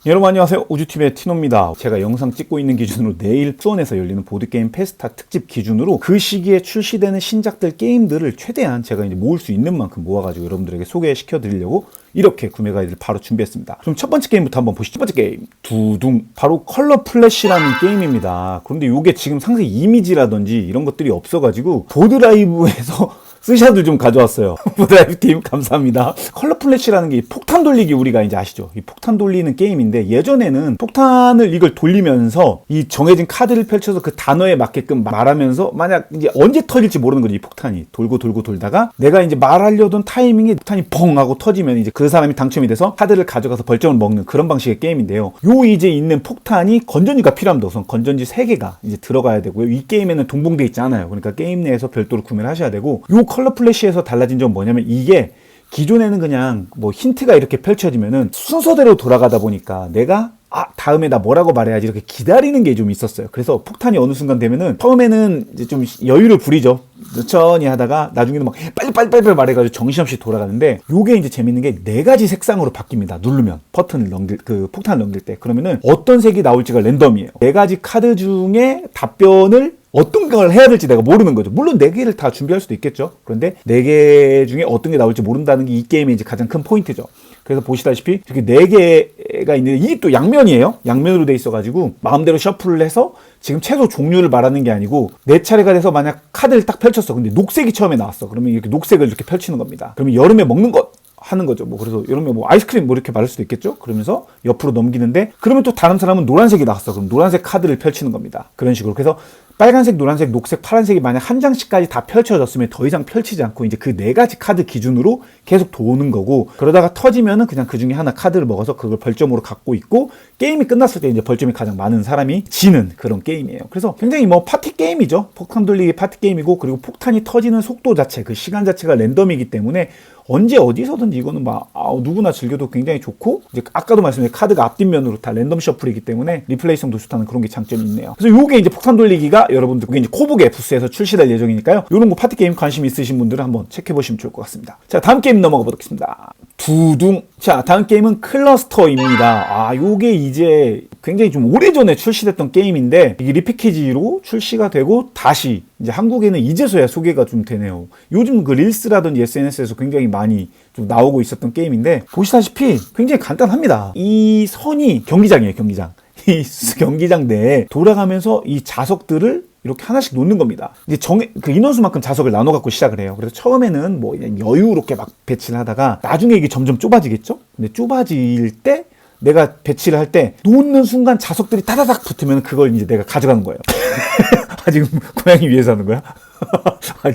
여러분 안녕하세요. 우주TV의 티노입니다. 제가 영상 찍고 있는 기준으로 내일 수원에서 열리는 보드게임 페스타 특집 기준으로 그 시기에 출시되는 신작들 게임들을 최대한 제가 이제 모을 수 있는 만큼 모아가지고 여러분들에게 소개시켜 드리려고 이렇게 구매 가이드를 바로 준비했습니다. 그럼 첫 번째 게임부터 한번 보시죠. 첫 번째 게임 두둥, 바로 컬러 플래시라는 게임입니다. 그런데 이게 지금 상세 이미지라든지 이런 것들이 없어가지고 보드라이브에서 스샷을 좀 가져왔어요. 보드라이브 팀 감사합니다. 컬러 플래시라는 게 폭탄 돌리기, 우리가 이제 아시죠? 이 폭탄 돌리는 게임인데, 예전에는 폭탄을 이걸 돌리면서 이 정해진 카드를 펼쳐서 그 단어에 맞게끔 말하면서 만약 이제 언제 터질지 모르는 거지. 이 폭탄이 돌고 돌다가 내가 이제 말하려던 타이밍에 폭탄이 뻥 하고 터지면 이제 그 사람이 당첨이 돼서 카드를 가져가서 벌점을 먹는 그런 방식의 게임인데요. 요 이제 있는 폭탄이 건전지가 필요합니다. 우선 건전지 3개가 이제 들어가야 되고요. 이 게임에는 동봉돼 있지 않아요. 그러니까 게임 내에서 별도로 구매를 하셔야 되고, 요 컬러 플래시에서 달라진 점은 뭐냐면, 이게 기존에는 그냥 뭐 힌트가 이렇게 펼쳐지면은 순서대로 돌아가다 보니까 내가 다음에 나 뭐라고 말해야지 이렇게 기다리는 게 좀 있었어요. 그래서 폭탄이 어느 순간 되면은 처음에는 이제 좀 여유를 부리죠. 천천히 하다가 나중에는 막 빨리 말해가지고 정신없이 돌아가는데, 요게 이제 재밌는 게 4가지 색상으로 바뀝니다. 누르면 버튼을 넘길, 그 폭탄을 넘길 때. 그러면은 어떤 색이 나올지가 랜덤이에요. 4가지 카드 중에 답변을 어떤 걸 해야 될지 내가 모르는 거죠. 물론 4개를 다 준비할 수도 있겠죠. 그런데 4개 중에 어떤 게 나올지 모른다는 게 이 게임의 이제 가장 큰 포인트죠. 그래서 보시다시피 이렇게 4개가 있는데, 이게 또 양면이에요. 양면으로 돼 있어가지고 마음대로 셔플을 해서, 지금 채소 종류를 말하는 게 아니고 내 차례가 돼서 만약 카드를 딱 펼쳤어. 근데 녹색이 처음에 나왔어. 그러면 이렇게 녹색을 이렇게 펼치는 겁니다. 그러면 여름에 먹는 것 하는 거죠. 뭐 그래서 여름에 뭐 아이스크림 뭐 이렇게 말할 수도 있겠죠. 그러면서 옆으로 넘기는데, 그러면 또 다른 사람은 노란색이 나왔어. 그럼 노란색 카드를 펼치는 겁니다. 그런 식으로. 그래서 빨간색, 노란색, 녹색, 파란색이 만약 한 장씩까지 다 펼쳐졌으면 더 이상 펼치지 않고 이제 그 4가지 카드 기준으로 계속 도는 거고, 그러다가 터지면은 그냥 그 중에 하나 카드를 먹어서 그걸 벌점으로 갖고 있고, 게임이 끝났을 때 이제 벌점이 가장 많은 사람이 지는 그런 게임이에요. 그래서 굉장히 뭐 파티 게임이죠. 폭탄 돌리기 파티 게임이고, 그리고 폭탄이 터지는 속도 자체, 그 시간 자체가 랜덤이기 때문에 언제 어디서든지 이거는 막 누구나 즐겨도 굉장히 좋고, 이제 아까도 말씀드린 카드가 앞뒷면으로 다 랜덤 셔플이기 때문에 리플레이성도 좋다는 그런 게 장점이 있네요. 그래서 요게 이제 폭탄 돌리기가 여러분들 그게 이제 코북의 부스에서 출시될 예정이니까요. 요런 거 파티 게임 관심 있으신 분들은 한번 체크해 보시면 좋을 것 같습니다. 자, 다음 게임 넘어가 보겠습니다. 두둥. 자, 다음 게임은 클러스터입니다. 요게 이제 굉장히 좀 오래전에 출시됐던 게임인데, 이게 리패키지로 출시가 되고 다시 이제 한국에는 이제서야 소개가 좀 되네요. 요즘 그 릴스라든지 SNS에서 굉장히 많이 좀 나오고 있었던 게임인데, 보시다시피 굉장히 간단합니다. 이 선이 경기장이에요, 경기장. 이 경기장 내에 돌아가면서 이 자석들을 이렇게 하나씩 놓는 겁니다. 이제 그 인원수만큼 자석을 나눠 갖고 시작을 해요. 그래서 처음에는 뭐 그냥 여유롭게 막 배치를 하다가 나중에 이게 점점 좁아지겠죠? 근데 좁아질 때 내가 배치를 할 때 놓는 순간 자석들이 따다닥 붙으면 그걸 이제 내가 가져가는 거예요. 지금 고양이 위에서 하는 거야?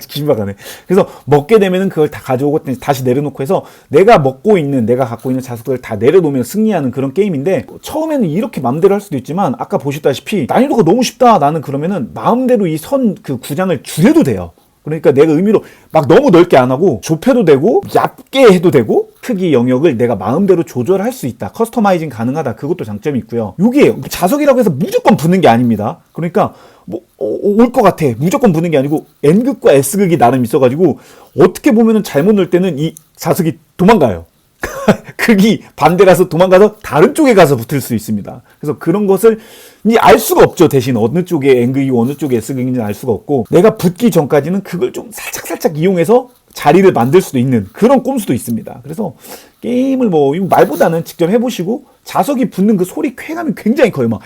기심박하네. 그래서 먹게 되면은 그걸 다 가져오고 다시 내려놓고 해서 내가 갖고 있는 자석들을 다 내려놓으면 승리하는 그런 게임인데, 처음에는 이렇게 마음대로 할 수도 있지만 아까 보셨다시피 난이도가 너무 쉽다 나는 그러면은 마음대로 이 선 그 구장을 줄여도 돼요. 그러니까 내가 의미로 막 너무 넓게 안 하고 좁혀도 되고 얇게 해도 되고, 크기 영역을 내가 마음대로 조절할 수 있다. 커스터마이징 가능하다. 그것도 장점이 있고요. 이게 자석이라고 해서 무조건 붙는 게 아닙니다. 그러니까 뭐 올 것 같아. 무조건 붙는 게 아니고 N극과 S극이 나름 있어가지고 어떻게 보면은 잘못 넣을 때는 이 자석이 도망가요. 극이 반대라서 도망가서 다른 쪽에 가서 붙을 수 있습니다. 그래서 그런 것을 이제 알 수가 없죠. 대신 어느 쪽에 N극이고 어느 쪽에 S극인지 알 수가 없고, 내가 붙기 전까지는 그걸 좀 살짝 이용해서 자리를 만들 수도 있는 그런 꼼수도 있습니다. 그래서 게임을 뭐 말보다는 직접 해보시고, 자석이 붙는 그 소리 쾌감이 굉장히 커요. 막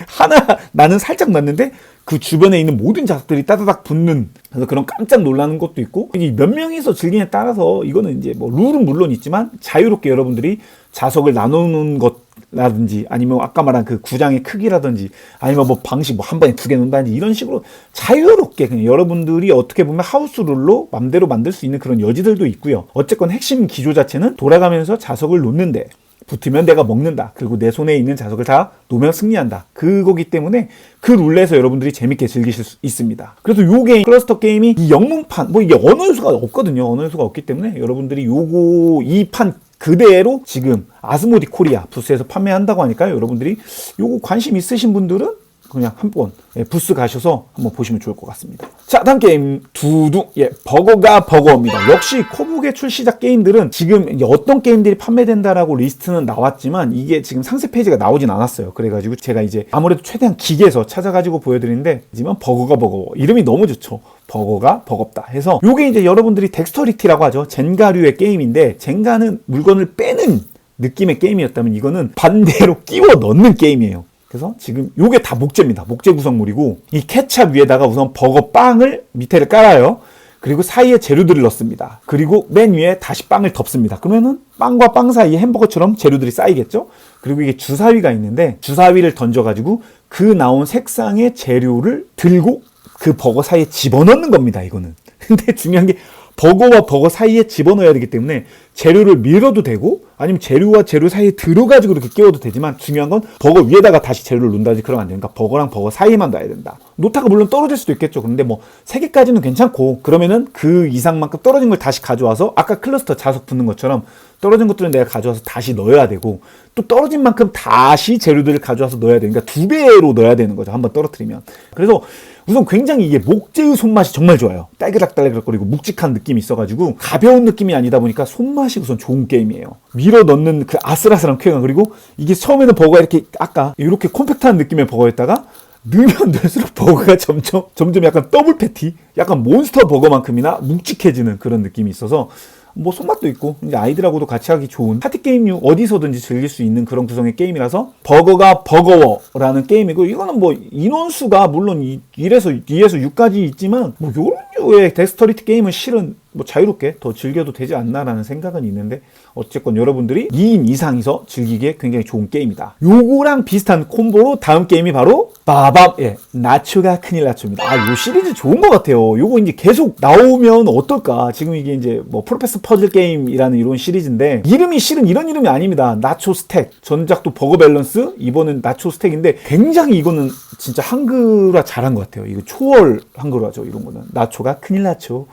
나는 살짝 났는데 그 주변에 있는 모든 자석들이 따다닥 붙는, 그래서 그런 깜짝 놀라는 것도 있고, 몇 명이서 즐기냐에 따라서 이거는 이제 뭐 룰은 물론 있지만 자유롭게 여러분들이 자석을 나누는 것라든지, 아니면 아까 말한 그 구장의 크기라든지, 아니면 뭐 방식 뭐 한 번에 2개 놓는다든지, 이런 식으로 자유롭게 그냥 여러분들이 어떻게 보면 하우스 룰로 맘대로 만들 수 있는 그런 여지들도 있고요. 어쨌건 핵심 기조 자체는 돌아가면서 자석을 놓는데, 붙으면 내가 먹는다. 그리고 내 손에 있는 자석을 다 놓으면 승리한다. 그거기 때문에 그 룰에서 여러분들이 재밌게 즐기실 수 있습니다. 그래서 요 게임, 클러스터 게임이 이 영문판, 뭐 이게 언어연수가 없거든요. 언어연수가 없기 때문에 여러분들이 이 판 그대로 지금 아스모디 코리아 부스에서 판매한다고 하니까요. 여러분들이 요거 관심 있으신 분들은 그냥 한번 부스 가셔서 한번 보시면 좋을 것 같습니다. 자, 다음 게임 두둥. 버거가 버거입니다. 역시 코북의 출시작 게임들은 지금 이제 어떤 게임들이 판매된다라고 리스트는 나왔지만 이게 지금 상세 페이지가 나오진 않았어요. 그래가지고 제가 이제 아무래도 최대한 기계에서 찾아가지고 보여드리는데 하지만 버거가 버거워. 이름이 너무 좋죠. 버거가 버겁다 해서 요게 이제 여러분들이 덱스터리티라고 하죠. 젠가류의 게임인데 젠가는 물건을 빼는 느낌의 게임이었다면 이거는 반대로 끼워 넣는 게임이에요. 그래서 지금 요게 다 목재입니다. 목재 구성물이고 이 케찹 위에다가 우선 버거 빵을 밑에를 깔아요. 그리고 사이에 재료들을 넣습니다. 그리고 맨 위에 다시 빵을 덮습니다. 그러면은 빵과 빵 사이에 햄버거처럼 재료들이 쌓이겠죠? 그리고 이게 주사위가 있는데 주사위를 던져가지고 그 나온 색상의 재료를 들고 그 버거 사이에 집어넣는 겁니다. 이거는. 근데 중요한 게 버거와 버거 사이에 집어넣어야 되기 때문에 재료를 밀어도 되고 아니면 재료와 재료 사이에 들어가지고 이렇게 끼워도 되지만 중요한 건 버거 위에다가 다시 재료를 놓는다든지 그러면 안 되니까 버거랑 버거 사이에만 놔야 된다. 놓다가 물론 떨어질 수도 있겠죠. 그런데 뭐 3개까지는 괜찮고 그러면은 그 이상만큼 떨어진 걸 다시 가져와서 아까 클러스터 자석 붙는 것처럼 떨어진 것들은 내가 가져와서 다시 넣어야 되고 또 떨어진 만큼 다시 재료들을 가져와서 넣어야 되니까 2배로 넣어야 되는 거죠. 한번 떨어뜨리면. 그래서 우선 굉장히 이게 목재의 손맛이 정말 좋아요. 딸그락딸그락거리고 묵직한 느낌이 있어가지고 가벼운 느낌이 아니다 보니까 손맛이 우선 좋은 게임이에요. 밀어 넣는 그 아슬아슬한 쾌감. 그리고 이게 처음에는 버거가 이렇게 아까 이렇게 콤팩트한 느낌의 버거였다가 넣으면 넣을수록 버거가 점점 약간 더블 패티, 약간 몬스터 버거만큼이나 묵직해지는 그런 느낌이 있어서 뭐 손맛도 있고 이제 아이들하고도 같이 하기 좋은 파티게임류 어디서든지 즐길 수 있는 그런 구성의 게임이라서 버거가 버거워라는 게임이고 이거는 뭐 인원수가 물론 1에서 6까지 있지만 뭐 요런 류의 덱스터리티 게임은 실은 뭐 자유롭게 더 즐겨도 되지 않나라는 생각은 있는데 어쨌건 여러분들이 2인 이상이서 즐기기에 굉장히 좋은 게임이다. 요거랑 비슷한 콤보로 다음 게임이 바로 빠밤! 나초가 큰일 나초입니다. 요 시리즈 좋은 것 같아요. 요거 이제 계속 나오면 어떨까? 지금 이게 이제 뭐 프로페서 퍼즐 게임이라는 이런 시리즈인데 이름이 실은 이런 이름이 아닙니다. 나초 스택. 전작도 버거 밸런스, 이번은 나초 스택인데 굉장히 이거는 진짜 한글화 잘한 것 같아요. 이거 초월 한글화죠. 이런 거는. 나초가 큰일 나초.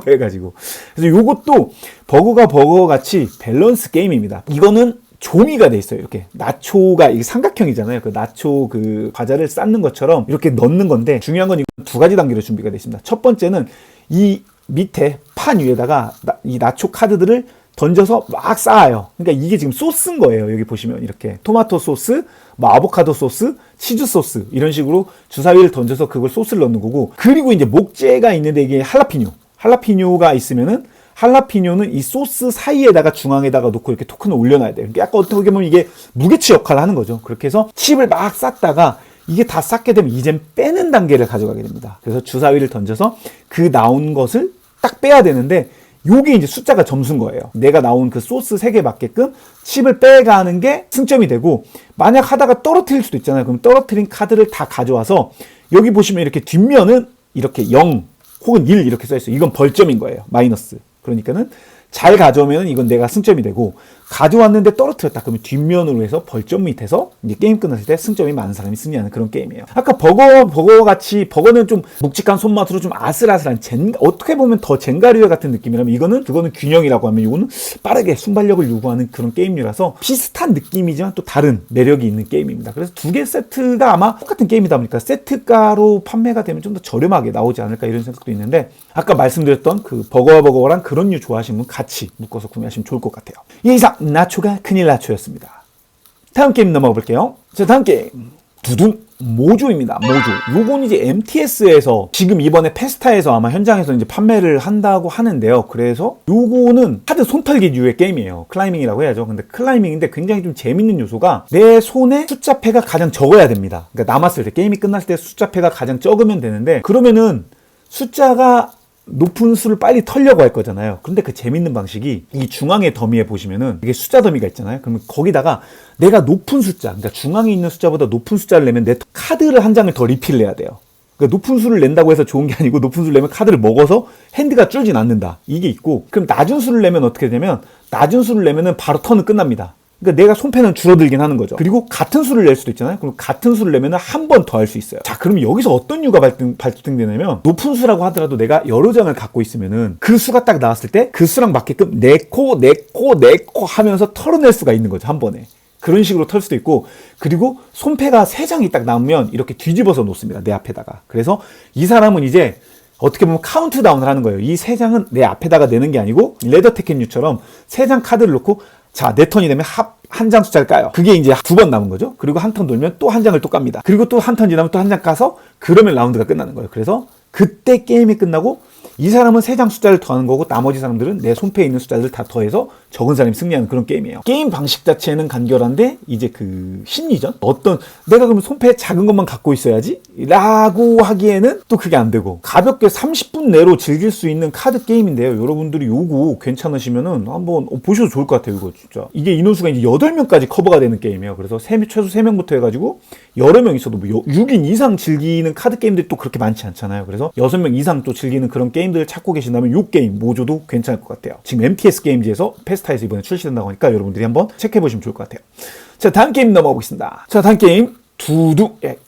해가지고. 그래서 요것도 버거가 버거 같이 밸런스 게임입니다. 이거는 조미가 돼 있어요. 이렇게 나초가 이게 삼각형이잖아요. 그 나초 그 과자를 쌓는 것처럼 이렇게 넣는 건데 중요한 건 이건 2가지 단계로 준비가 되어 있습니다. 첫 번째는 이 밑에 판 위에다가 이 나초 카드들을 던져서 막 쌓아요. 그러니까 이게 지금 소스인 거예요. 여기 보시면 이렇게 토마토 소스, 뭐 아보카도 소스, 치즈 소스 이런 식으로 주사위를 던져서 그걸 소스를 넣는 거고 그리고 이제 목재가 있는데 이게 할라피뇨가 있으면은 할라피뇨는 이 소스 사이에다가 중앙에다가 놓고 이렇게 토큰을 올려놔야 돼요. 그러니까 약간 어떻게 보면 이게 무게추 역할을 하는 거죠. 그렇게 해서 칩을 막 쌓다가 이게 다 쌓게 되면 이젠 빼는 단계를 가져가게 됩니다. 그래서 주사위를 던져서 그 나온 것을 딱 빼야 되는데 요게 이제 숫자가 점수인 거예요. 내가 나온 그 소스 3개 맞게끔 칩을 빼가는 게 승점이 되고 만약 하다가 떨어뜨릴 수도 있잖아요. 그럼 떨어뜨린 카드를 다 가져와서 여기 보시면 이렇게 뒷면은 이렇게 0 혹은 1 이렇게 써있어요. 이건 벌점인 거예요. 마이너스. 그러니까는 잘 가져오면 이건 내가 승점이 되고 가져왔는데 떨어뜨렸다. 그러면 뒷면으로 해서 벌점 밑에서 이제 게임 끝났을 때 승점이 많은 사람이 승리하는 그런 게임이에요. 아까 버거 같이 버거는 좀 묵직한 손맛으로 좀 아슬아슬한 어떻게 보면 더 젠가류 같은 느낌이라면 그거는 균형이라고 하면 이거는 빠르게 순발력을 요구하는 그런 게임이라서 비슷한 느낌이지만 또 다른 매력이 있는 게임입니다. 그래서 2개 세트가 아마 똑같은 게임이다 보니까 세트가로 판매가 되면 좀 더 저렴하게 나오지 않을까 이런 생각도 있는데 아까 말씀드렸던 그 버거와 버거랑 그런 류 좋아하시는 분 같이 묶어서 구매하시면 좋을 것 같아요. 이상 나초가 큰일 나초였습니다. 다음 게임 넘어가 볼게요. 자, 다음 게임 두둥 모조입니다. 모조. 요건 이제 MTS에서 지금 이번에 페스타에서 아마 현장에서 이제 판매를 한다고 하는데요. 그래서 요거는 하드 손털기류의 게임이에요. 클라이밍이라고 해야죠. 근데 클라이밍인데 굉장히 좀 재밌는 요소가 내 손에 숫자패가 가장 적어야 됩니다. 그러니까 남았을 때 게임이 끝났을 때 숫자패가 가장 적으면 되는데 그러면은 숫자가 높은 수를 빨리 털려고 할 거잖아요. 그런데 그 재밌는 방식이 이 중앙의 더미에 보시면은 이게 숫자 더미가 있잖아요. 그러면 거기다가 내가 높은 숫자, 그러니까 중앙에 있는 숫자보다 높은 숫자를 내면 내 카드를 한 장을 더 리필을 해야 돼요. 그러니까 높은 수를 낸다고 해서 좋은 게 아니고 높은 수를 내면 카드를 먹어서 핸드가 줄진 않는다. 이게 있고 그럼 낮은 수를 내면 어떻게 되냐면 낮은 수를 내면은 바로 턴은 끝납니다. 그러니까 내가 손패는 줄어들긴 하는 거죠. 그리고 같은 수를 낼 수도 있잖아요. 그럼 같은 수를 내면 한 번 더 할 수 있어요. 자, 그럼 여기서 어떤 이유가 발생되냐면 높은 수라고 하더라도 내가 여러 장을 갖고 있으면은 그 수가 딱 나왔을 때 그 수랑 맞게끔 내 코 하면서 털어낼 수가 있는 거죠. 한 번에. 그런 식으로 털 수도 있고, 그리고 손패가 3장이 딱 남으면 이렇게 뒤집어서 놓습니다. 내 앞에다가. 그래서 이 사람은 이제 어떻게 보면 카운트다운을 하는 거예요. 이 3장은 내 앞에다가 내는 게 아니고 레더 테켄유처럼 3장 카드를 놓고 자, 내 턴이 되면 한 장 숫자를 까요. 그게 이제 2번 남은 거죠. 그리고 한 턴 돌면 또 한 장을 또 깝니다. 그리고 또 한 턴 지나면 또 한 장 까서 그러면 라운드가 끝나는 거예요. 그래서 그때 게임이 끝나고 이 사람은 3장 숫자를 더하는 거고 나머지 사람들은 내 손패에 있는 숫자를 다 더해서 적은 사람이 승리하는 그런 게임이에요. 게임 방식 자체는 간결한데 이제 그 심리전? 내가 그러면 손패에 작은 것만 갖고 있어야지? 라고 하기에는 또 그게 안 되고 가볍게 30분 내로 즐길 수 있는 카드 게임인데요. 여러분들이 요거 괜찮으시면은 한번 보셔도 좋을 것 같아요. 이거 진짜. 이게 인원수가 이제 8명까지 커버가 되는 게임이에요. 그래서 최소 3명부터 해가지고 여러 명 있어도 뭐 6인 이상 즐기는 카드 게임들이 또 그렇게 많지 않잖아요. 그래서 6명 이상 또 즐기는 그런 게임들을 찾고 계신다면 요 게임 모조도 괜찮을 것 같아요. 지금 MTS 게임즈에서 페스타에서 이번에 출시된다고 하니까 여러분들이 한번 체크해보시면 좋을 것 같아요. 자, 다음 게임 넘어가 보겠습니다. 자, 다음 게임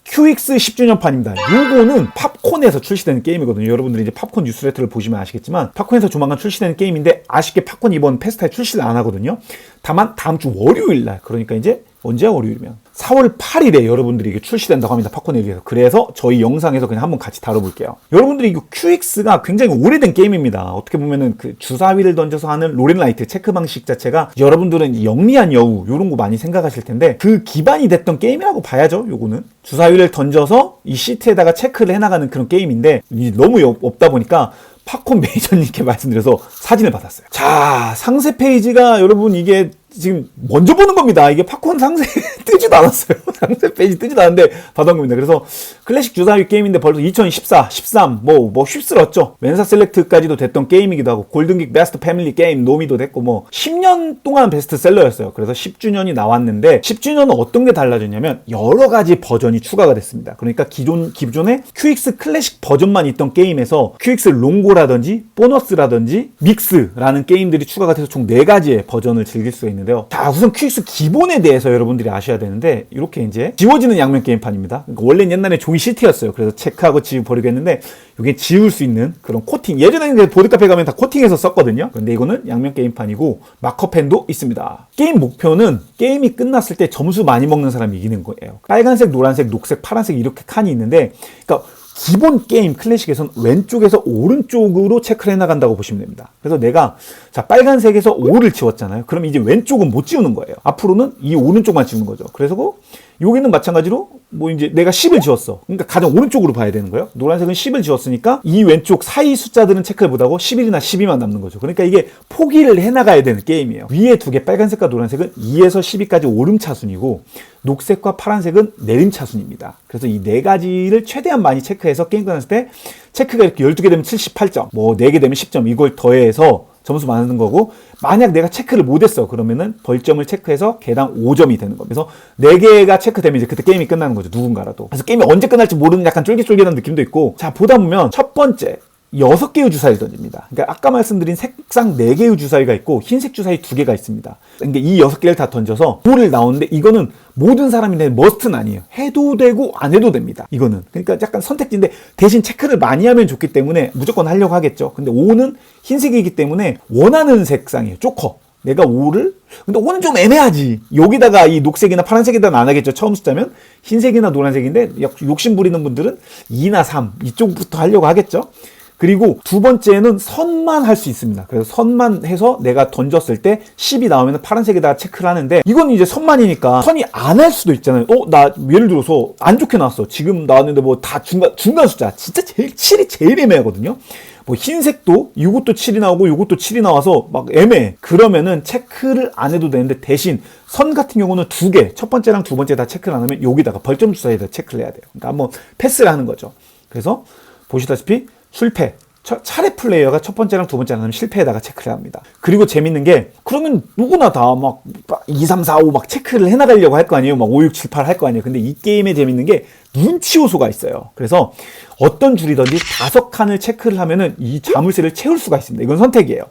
QX 10주년판입니다. 요거는 팝콘에서 출시되는 게임이거든요. 여러분들이 이제 팝콘 뉴스레터를 보시면 아시겠지만 팝콘에서 조만간 출시되는 게임인데 아쉽게 팝콘 이번 페스타에 출시를 안 하거든요. 다만 다음 주 월요일날, 그러니까 이제 언제야 월요일이면 4월 8일에 여러분들이 이게 출시된다고 합니다. 팝콘에 의해서. 그래서 저희 영상에서 그냥 한번 같이 다뤄볼게요. 여러분들이 이거 QX가 굉장히 오래된 게임입니다. 어떻게 보면은 그 주사위를 던져서 하는 롤앤라이트 체크 방식 자체가 여러분들은 영리한 여우 요런 거 많이 생각하실 텐데 그 기반이 됐던 게임이라고 봐야죠. 요거는 주사위를 던져서 이 시트에다가 체크를 해나가는 그런 게임인데 너무 없다 보니까 팝콘 매니저님께 말씀드려서 사진을 받았어요. 자, 상세 페이지가 여러분 이게 지금 먼저 보는 겁니다. 이게 팝콘 상세 뜨지도 않았어요. 상세 페이지 뜨지도 않았는데 받은 겁니다. 그래서 클래식 주사위 게임인데 벌써 2014, 13 뭐 휩쓸었죠. 멘사 셀렉트까지도 됐던 게임이기도 하고 골든긱 베스트 패밀리 게임 노미도 됐고 뭐 10년 동안 베스트셀러였어요. 그래서 10주년이 나왔는데 10주년은 어떤 게 달라졌냐면 여러 가지 버전이 추가가 됐습니다. 그러니까 기존에 QX 클래식 버전만 있던 게임에서 QX 롱고라든지 보너스라든지 믹스라는 게임들이 추가가 돼서 총 4가지의 버전을 즐길 수가 있는 자, 우선 QX 기본에 대해서 여러분들이 아셔야 되는데 이렇게 이제 지워지는 양면 게임판입니다. 그러니까 원래는 옛날에 종이 시트였어요. 그래서 체크하고 지워버리고 했는데 이게 지울 수 있는 그런 코팅. 예전에는 보드카페 가면 다 코팅해서 썼거든요. 근데 이거는 양면 게임판이고 마커펜도 있습니다. 게임 목표는 게임이 끝났을 때 점수 많이 먹는 사람이 이기는 거예요. 빨간색, 노란색, 녹색, 파란색 이렇게 칸이 있는데 그러니까 기본 게임 클래식에서는 왼쪽에서 오른쪽으로 체크를 해나간다고 보시면 됩니다. 그래서 내가 자 빨간색에서 5를 지웠잖아요. 그럼 이제 왼쪽은 못 지우는 거예요. 앞으로는 이 오른쪽만 지우는 거죠. 그래서 여기는 마찬가지로 뭐 이제 내가 10을 지웠어. 그러니까 가장 오른쪽으로 봐야 되는 거예요. 노란색은 10을 지웠으니까 이 왼쪽 사이 숫자들은 체크를 못하고 11이나 12만 남는 거죠. 그러니까 이게 포기를 해나가야 되는 게임이에요. 위에 두 개 빨간색과 노란색은 2에서 12까지 오름차순이고 녹색과 파란색은 내림차순입니다. 그래서 이 4가지를 최대한 많이 체크해서 게임 끝났을 때 체크가 이렇게 12개 되면 78점, 뭐 4개 되면 10점 이걸 더해서 점수 많은 거고 만약 내가 체크를 못했어 그러면은 벌점을 체크해서 개당 5점이 되는 겁니다. 그래서 4개가 체크되면 이제 그때 게임이 끝나는 거죠. 누군가라도. 그래서 게임이 언제 끝날지 모르는 약간 쫄깃쫄깃한 느낌도 있고 자 보다 보면 첫 번째 6개의 주사위를 던집니다. 그러니까 아까 말씀드린 색상 4개의 주사위가 있고 흰색 주사위 2개가 있습니다. 그러니까 이 6개를 다 던져서 5를 나오는데 이거는 모든 사람이 내 머스트는 아니에요. 해도 되고 안 해도 됩니다. 이거는. 그러니까 약간 선택지인데 대신 체크를 많이 하면 좋기 때문에 무조건 하려고 하겠죠. 근데 5는 흰색이기 때문에 원하는 색상이에요. 조커. 내가 5를 근데 5는 좀 애매하지. 여기다가 이 녹색이나 파란색에다는 안 하겠죠. 처음 숫자면 흰색이나 노란색인데 욕심 부리는 분들은 2나 3 이쪽부터 하려고 하겠죠. 그리고 두 번째는 선만 할 수 있습니다. 그래서 선만 해서 내가 던졌을 때 10이 나오면 파란색에다가 체크를 하는데 이건 이제 선만이니까 선이 안 할 수도 있잖아요. 나 예를 들어서 안 좋게 나왔어. 지금 나왔는데 뭐 다 중간 숫자. 진짜 7이 제일 애매하거든요. 뭐 흰색도 이것도 7이 나오고 이것도 7이 나와서 막 애매해. 그러면은 체크를 안 해도 되는데 대신 선 같은 경우는 2개, 첫 번째랑 두 번째 다 체크를 안 하면 여기다가 벌점 주사위에다 체크를 해야 돼요. 그러니까 한번 패스를 하는 거죠. 그래서 보시다시피 실패. 차례 플레이어가 첫 번째랑 두 번째랑 하면 실패에다가 체크를 합니다. 그리고 재밌는 게 그러면 누구나 다 막 2, 3, 4, 5 막 체크를 해나가려고 할 거 아니에요. 막 5, 6, 7, 8 할 거 아니에요. 근데 이 게임에 재밌는 게 눈치 요소가 있어요. 그래서 어떤 줄이든지 5칸을 체크를 하면은 이 자물쇠를 채울 수가 있습니다. 이건 선택이에요.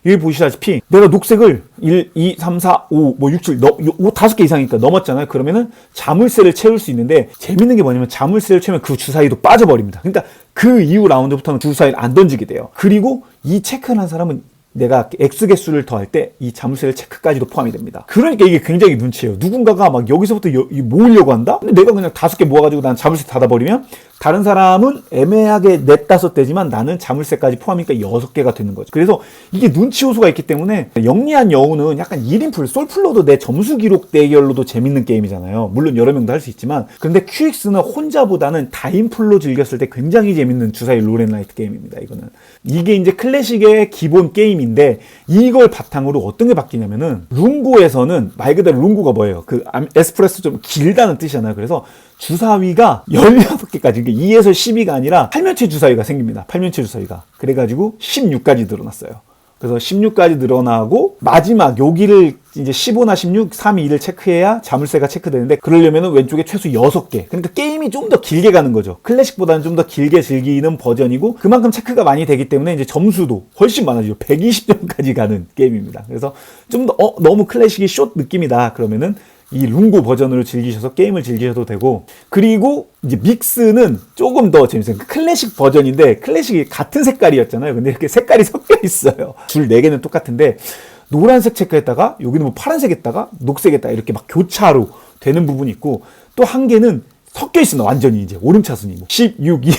여기 보시다시피 내가 녹색을 1, 2, 3, 4, 5, 뭐 6, 7, 5개 이상이니까 넘었잖아요. 그러면은 자물쇠를 채울 수 있는데 재밌는 게 뭐냐면 자물쇠를 채우면 그 주사위도 빠져버립니다. 그러니까 그 이후 라운드부터는 주사위를 안 던지게 돼요. 그리고 이 체크를 한 사람은 내가 액수 개수를 더할 때 이 자물쇠를 체크까지도 포함이 됩니다. 그러니까 이게 굉장히 눈치예요. 누군가가 막 여기서부터 모으려고 한다? 근데 내가 그냥 5개 모아가지고 난 자물쇠 닫아버리면 다른 사람은 애매하게 4, 5대지만 나는 자물쇠까지 포함이니까 6개가 되는 거죠. 그래서 이게 눈치 요소가 있기 때문에 영리한 여우는 약간 1인풀, 솔플로도 내 점수 기록 대결로도 재밌는 게임이잖아요. 물론 여러 명도 할 수 있지만 근데 QX는 혼자보다는 다인풀로 즐겼을 때 굉장히 재밌는 주사위 롤앤라이트 게임입니다. 이거는 이게 이제 클래식의 기본 게임인데 이걸 바탕으로 어떤 게 바뀌냐면은 룽고에서는 말 그대로 룽고가 뭐예요? 그 에스프레소 좀 길다는 뜻이잖아요. 그래서 주사위가 16개까지, 2에서 12가 아니라 팔면체 주사위가 생깁니다. 팔면체 주사위가. 그래가지고 16까지 늘어났어요. 그래서 16까지 늘어나고 마지막 여기를 이제 15나 16, 3, 2를 체크해야 자물쇠가 체크되는데 그러려면 왼쪽에 최소 6개. 그러니까 게임이 좀 더 길게 가는 거죠. 클래식보다는 좀 더 길게 즐기는 버전이고 그만큼 체크가 많이 되기 때문에 이제 점수도 훨씬 많아지죠. 120점까지 가는 게임입니다. 그래서 좀 더 너무 클래식이 숏 느낌이다. 그러면은 이 룽고 버전으로 즐기셔서 게임을 즐기셔도 되고 그리고 이제 믹스는 조금 더 재밌어요. 클래식 버전인데 클래식이 같은 색깔이었잖아요. 근데 이렇게 색깔이 섞여 있어요. 줄 4개는 똑같은데 노란색 체크했다가 여기는 뭐 파란색 했다가 녹색 했다가 이렇게 막 교차로 되는 부분이 있고 또 한 개는 섞여 있습니다. 완전히 이제 오름차순위 뭐 16, 2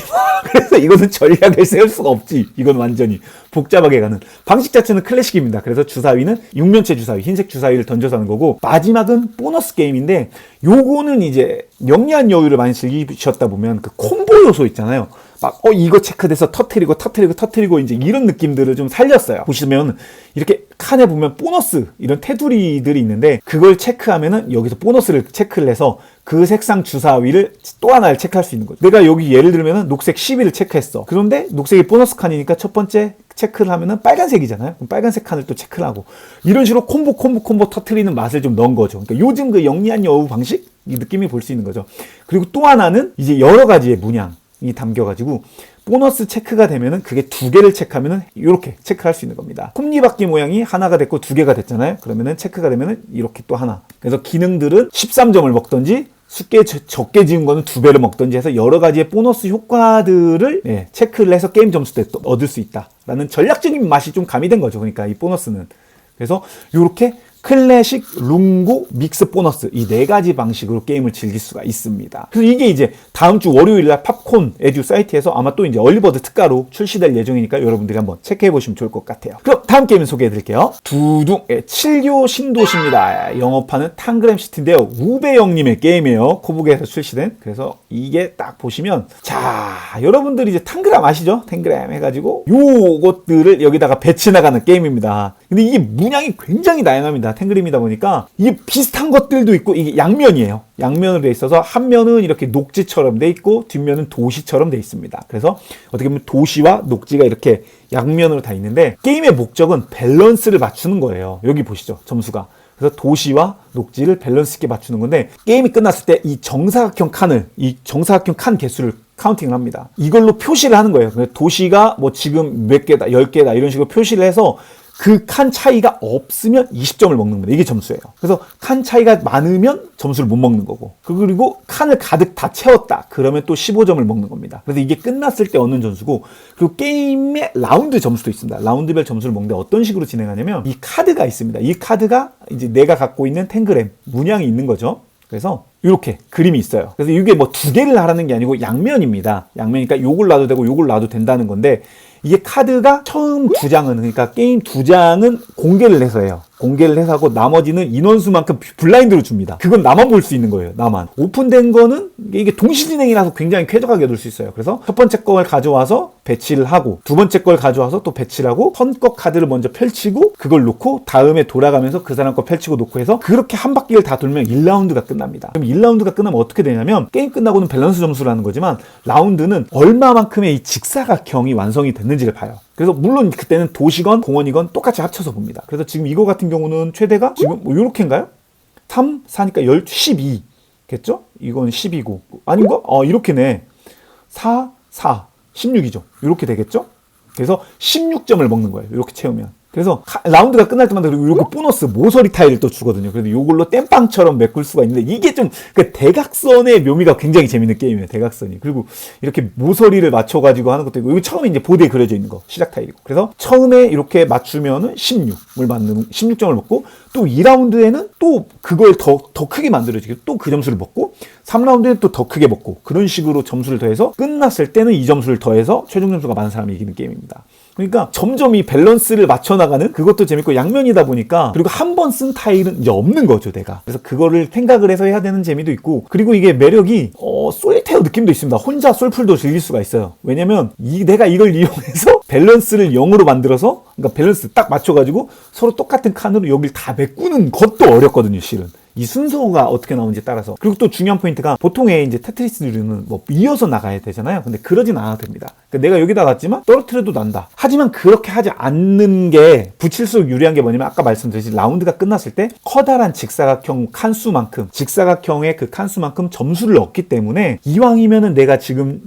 그래서 이거는 전략을 세울 수가 없지. 이건 완전히 복잡하게 가는 방식 자체는 클래식입니다. 그래서 주사위는 6면체 주사위, 흰색 주사위를 던져서 하는 거고 마지막은 보너스 게임인데 요거는 이제 영리한 여유를 많이 즐기셨다 보면 그 콤보 요소 있잖아요. 막 이거 체크돼서 터트리고 이제 이런 느낌들을 좀 살렸어요. 보시면 이렇게 칸에 보면 보너스 이런 테두리들이 있는데 그걸 체크하면은 여기서 보너스를 체크를 해서 그 색상 주사위를 또 하나를 체크할 수 있는 거죠. 내가 여기 예를 들면은 녹색 12를 체크했어. 그런데 녹색이 보너스 칸이니까 첫 번째 체크를 하면은 빨간색이잖아요. 그럼 빨간색 칸을 또 체크를 하고 이런 식으로 콤보 터트리는 맛을 좀 넣은 거죠. 그러니까 요즘 그 영리한 여우 방식 이 느낌이 볼 수 있는 거죠. 그리고 또 하나는 이제 여러 가지의 문양이 담겨가지고 보너스 체크가 되면은 그게 2개를 체크하면은 이렇게 체크할 수 있는 겁니다. 톱니바퀴 모양이 하나가 됐고 2개가 됐잖아요. 그러면은 체크가 되면은 이렇게 또 하나. 그래서 기능들은 13점을 먹던지 쉽게 적게 지은 거는 2배를 먹던지 해서 여러 가지의 보너스 효과들을 체크를 해서 게임 점수 때 또 얻을 수 있다라는 전략적인 맛이 좀 가미된 거죠. 그러니까 이 보너스는. 그래서 이렇게 클래식, 룽고, 믹스 보너스 이 4가지 방식으로 게임을 즐길 수가 있습니다. 그래서 이게 이제 다음 주 월요일날 팝콘 에듀 사이트에서 아마 또 이제 얼리버드 특가로 출시될 예정이니까 여러분들이 한번 체크해 보시면 좋을 것 같아요. 그럼 다음 게임 소개해 드릴게요. 두둥 7교 신도시입니다. 영업하는 탕그램 시티인데요. 우배영님의 게임이에요. 코북에서 출시된. 그래서 이게 딱 보시면 자 여러분들이 이제 탕그램 아시죠? 탕그램 해가지고 요것들을 여기다가 배치 나가는 게임입니다. 근데 이게 문양이 굉장히 다양합니다. 탱그림이다 보니까 이게 비슷한 것들도 있고 이게 양면이에요. 양면으로 돼 있어서 한 면은 이렇게 녹지처럼 돼 있고 뒷면은 도시처럼 돼 있습니다. 그래서 어떻게 보면 도시와 녹지가 이렇게 양면으로 다 있는데 게임의 목적은 밸런스를 맞추는 거예요. 여기 보시죠. 점수가. 그래서 도시와 녹지를 밸런스 있게 맞추는 건데 게임이 끝났을 때 이 정사각형 칸 개수를 카운팅을 합니다. 이걸로 표시를 하는 거예요. 도시가 뭐 지금 몇 개다, 10개다 이런 식으로 표시를 해서 그 칸 차이가 없으면 20점을 먹는 겁니다. 이게 점수예요. 그래서 칸 차이가 많으면 점수를 못 먹는 거고 그리고 칸을 가득 다 채웠다. 그러면 또 15점을 먹는 겁니다. 그래서 이게 끝났을 때 얻는 점수고 그리고 게임의 라운드 점수도 있습니다. 라운드별 점수를 먹는데 어떤 식으로 진행하냐면 이 카드가 있습니다. 이 카드가 이제 내가 갖고 있는 탱그램 문양이 있는 거죠. 그래서 이렇게 그림이 있어요. 그래서 이게 뭐 2개를 하라는 게 아니고 양면입니다. 양면이니까 요걸 놔도 되고 요걸 놔도 된다는 건데 이게 카드가 처음 2장은 그러니까 게임 2장은 공개를 해서 해요. 공개를 해서 하고 나머지는 인원수만큼 블라인드로 줍니다. 그건 나만 볼 수 있는 거예요. 나만. 오픈된 거는 이게 동시진행이라서 굉장히 쾌적하게 얻을 수 있어요. 그래서 첫 번째 걸 가져와서 배치를 하고 두 번째 걸 가져와서 또 배치를 하고 선거 카드를 먼저 펼치고 그걸 놓고 다음에 돌아가면서 그 사람 거 펼치고 놓고 해서 그렇게 한 바퀴를 다 돌면 1라운드가 끝납니다. 그럼 1라운드가 끝나면 어떻게 되냐면 게임 끝나고는 밸런스 점수라는 거지만 라운드는 얼마만큼의 이 직사각형이 완성이 됐는지를 봐요. 그래서 물론 그때는 도시건 공원이건 똑같이 합쳐서 봅니다. 그래서 지금 이거 같은 경우는 최대가 지금 뭐 요렇게인가요? 3, 4니까 12겠죠? 이건 10이고 아닌가? 이렇게네. 4, 4, 16이죠. 이렇게 되겠죠? 그래서 16점을 먹는 거예요. 이렇게 채우면. 그래서 라운드가 끝날 때마다 그리고 요거 보너스 모서리 타일을 또 주거든요. 그래서 요걸로 땜빵처럼 메꿀 수가 있는데 이게 좀 그 대각선의 묘미가 굉장히 재밌는 게임이에요. 대각선이. 그리고 이렇게 모서리를 맞춰가지고 하는 것도 있고 이거 처음에 이제 보드에 그려져 있는 거 시작 타일이고 그래서 처음에 이렇게 맞추면은 16점을 먹고 또 2라운드에는 또 그걸 더 크게 만들어지고 또 그 점수를 먹고 3라운드에는 또 더 크게 먹고 그런 식으로 점수를 더해서 끝났을 때는 이 점수를 더해서 최종 점수가 많은 사람이 이기는 게임입니다. 그러니까 점점 이 밸런스를 맞춰나가는 그것도 재밌고 양면이다 보니까 그리고 한 번 쓴 타일은 이제 없는 거죠 내가. 그래서 그거를 생각을 해서 해야 되는 재미도 있고 그리고 이게 매력이 솔테어 느낌도 있습니다. 혼자 솔풀도 즐길 수가 있어요. 왜냐면 내가 이걸 이용해서 밸런스를 0으로 만들어서 그러니까 밸런스 딱 맞춰가지고 서로 똑같은 칸으로 여기를 다 메꾸는 것도 어렵거든요 실은. 이 순서가 어떻게 나오는지 따라서. 그리고 또 중요한 포인트가 보통의 이제 테트리스류는 뭐 이어서 나가야 되잖아요. 근데 그러진 않아도 됩니다. 그러니까 내가 여기다 놨지만 떨어뜨려도 난다. 하지만 그렇게 하지 않는 게 붙일수록 유리한 게 뭐냐면 아까 말씀드렸듯이 라운드가 끝났을 때 커다란 직사각형 칸수만큼 직사각형의 그 칸수만큼 점수를 얻기 때문에 이왕이면은 내가 지금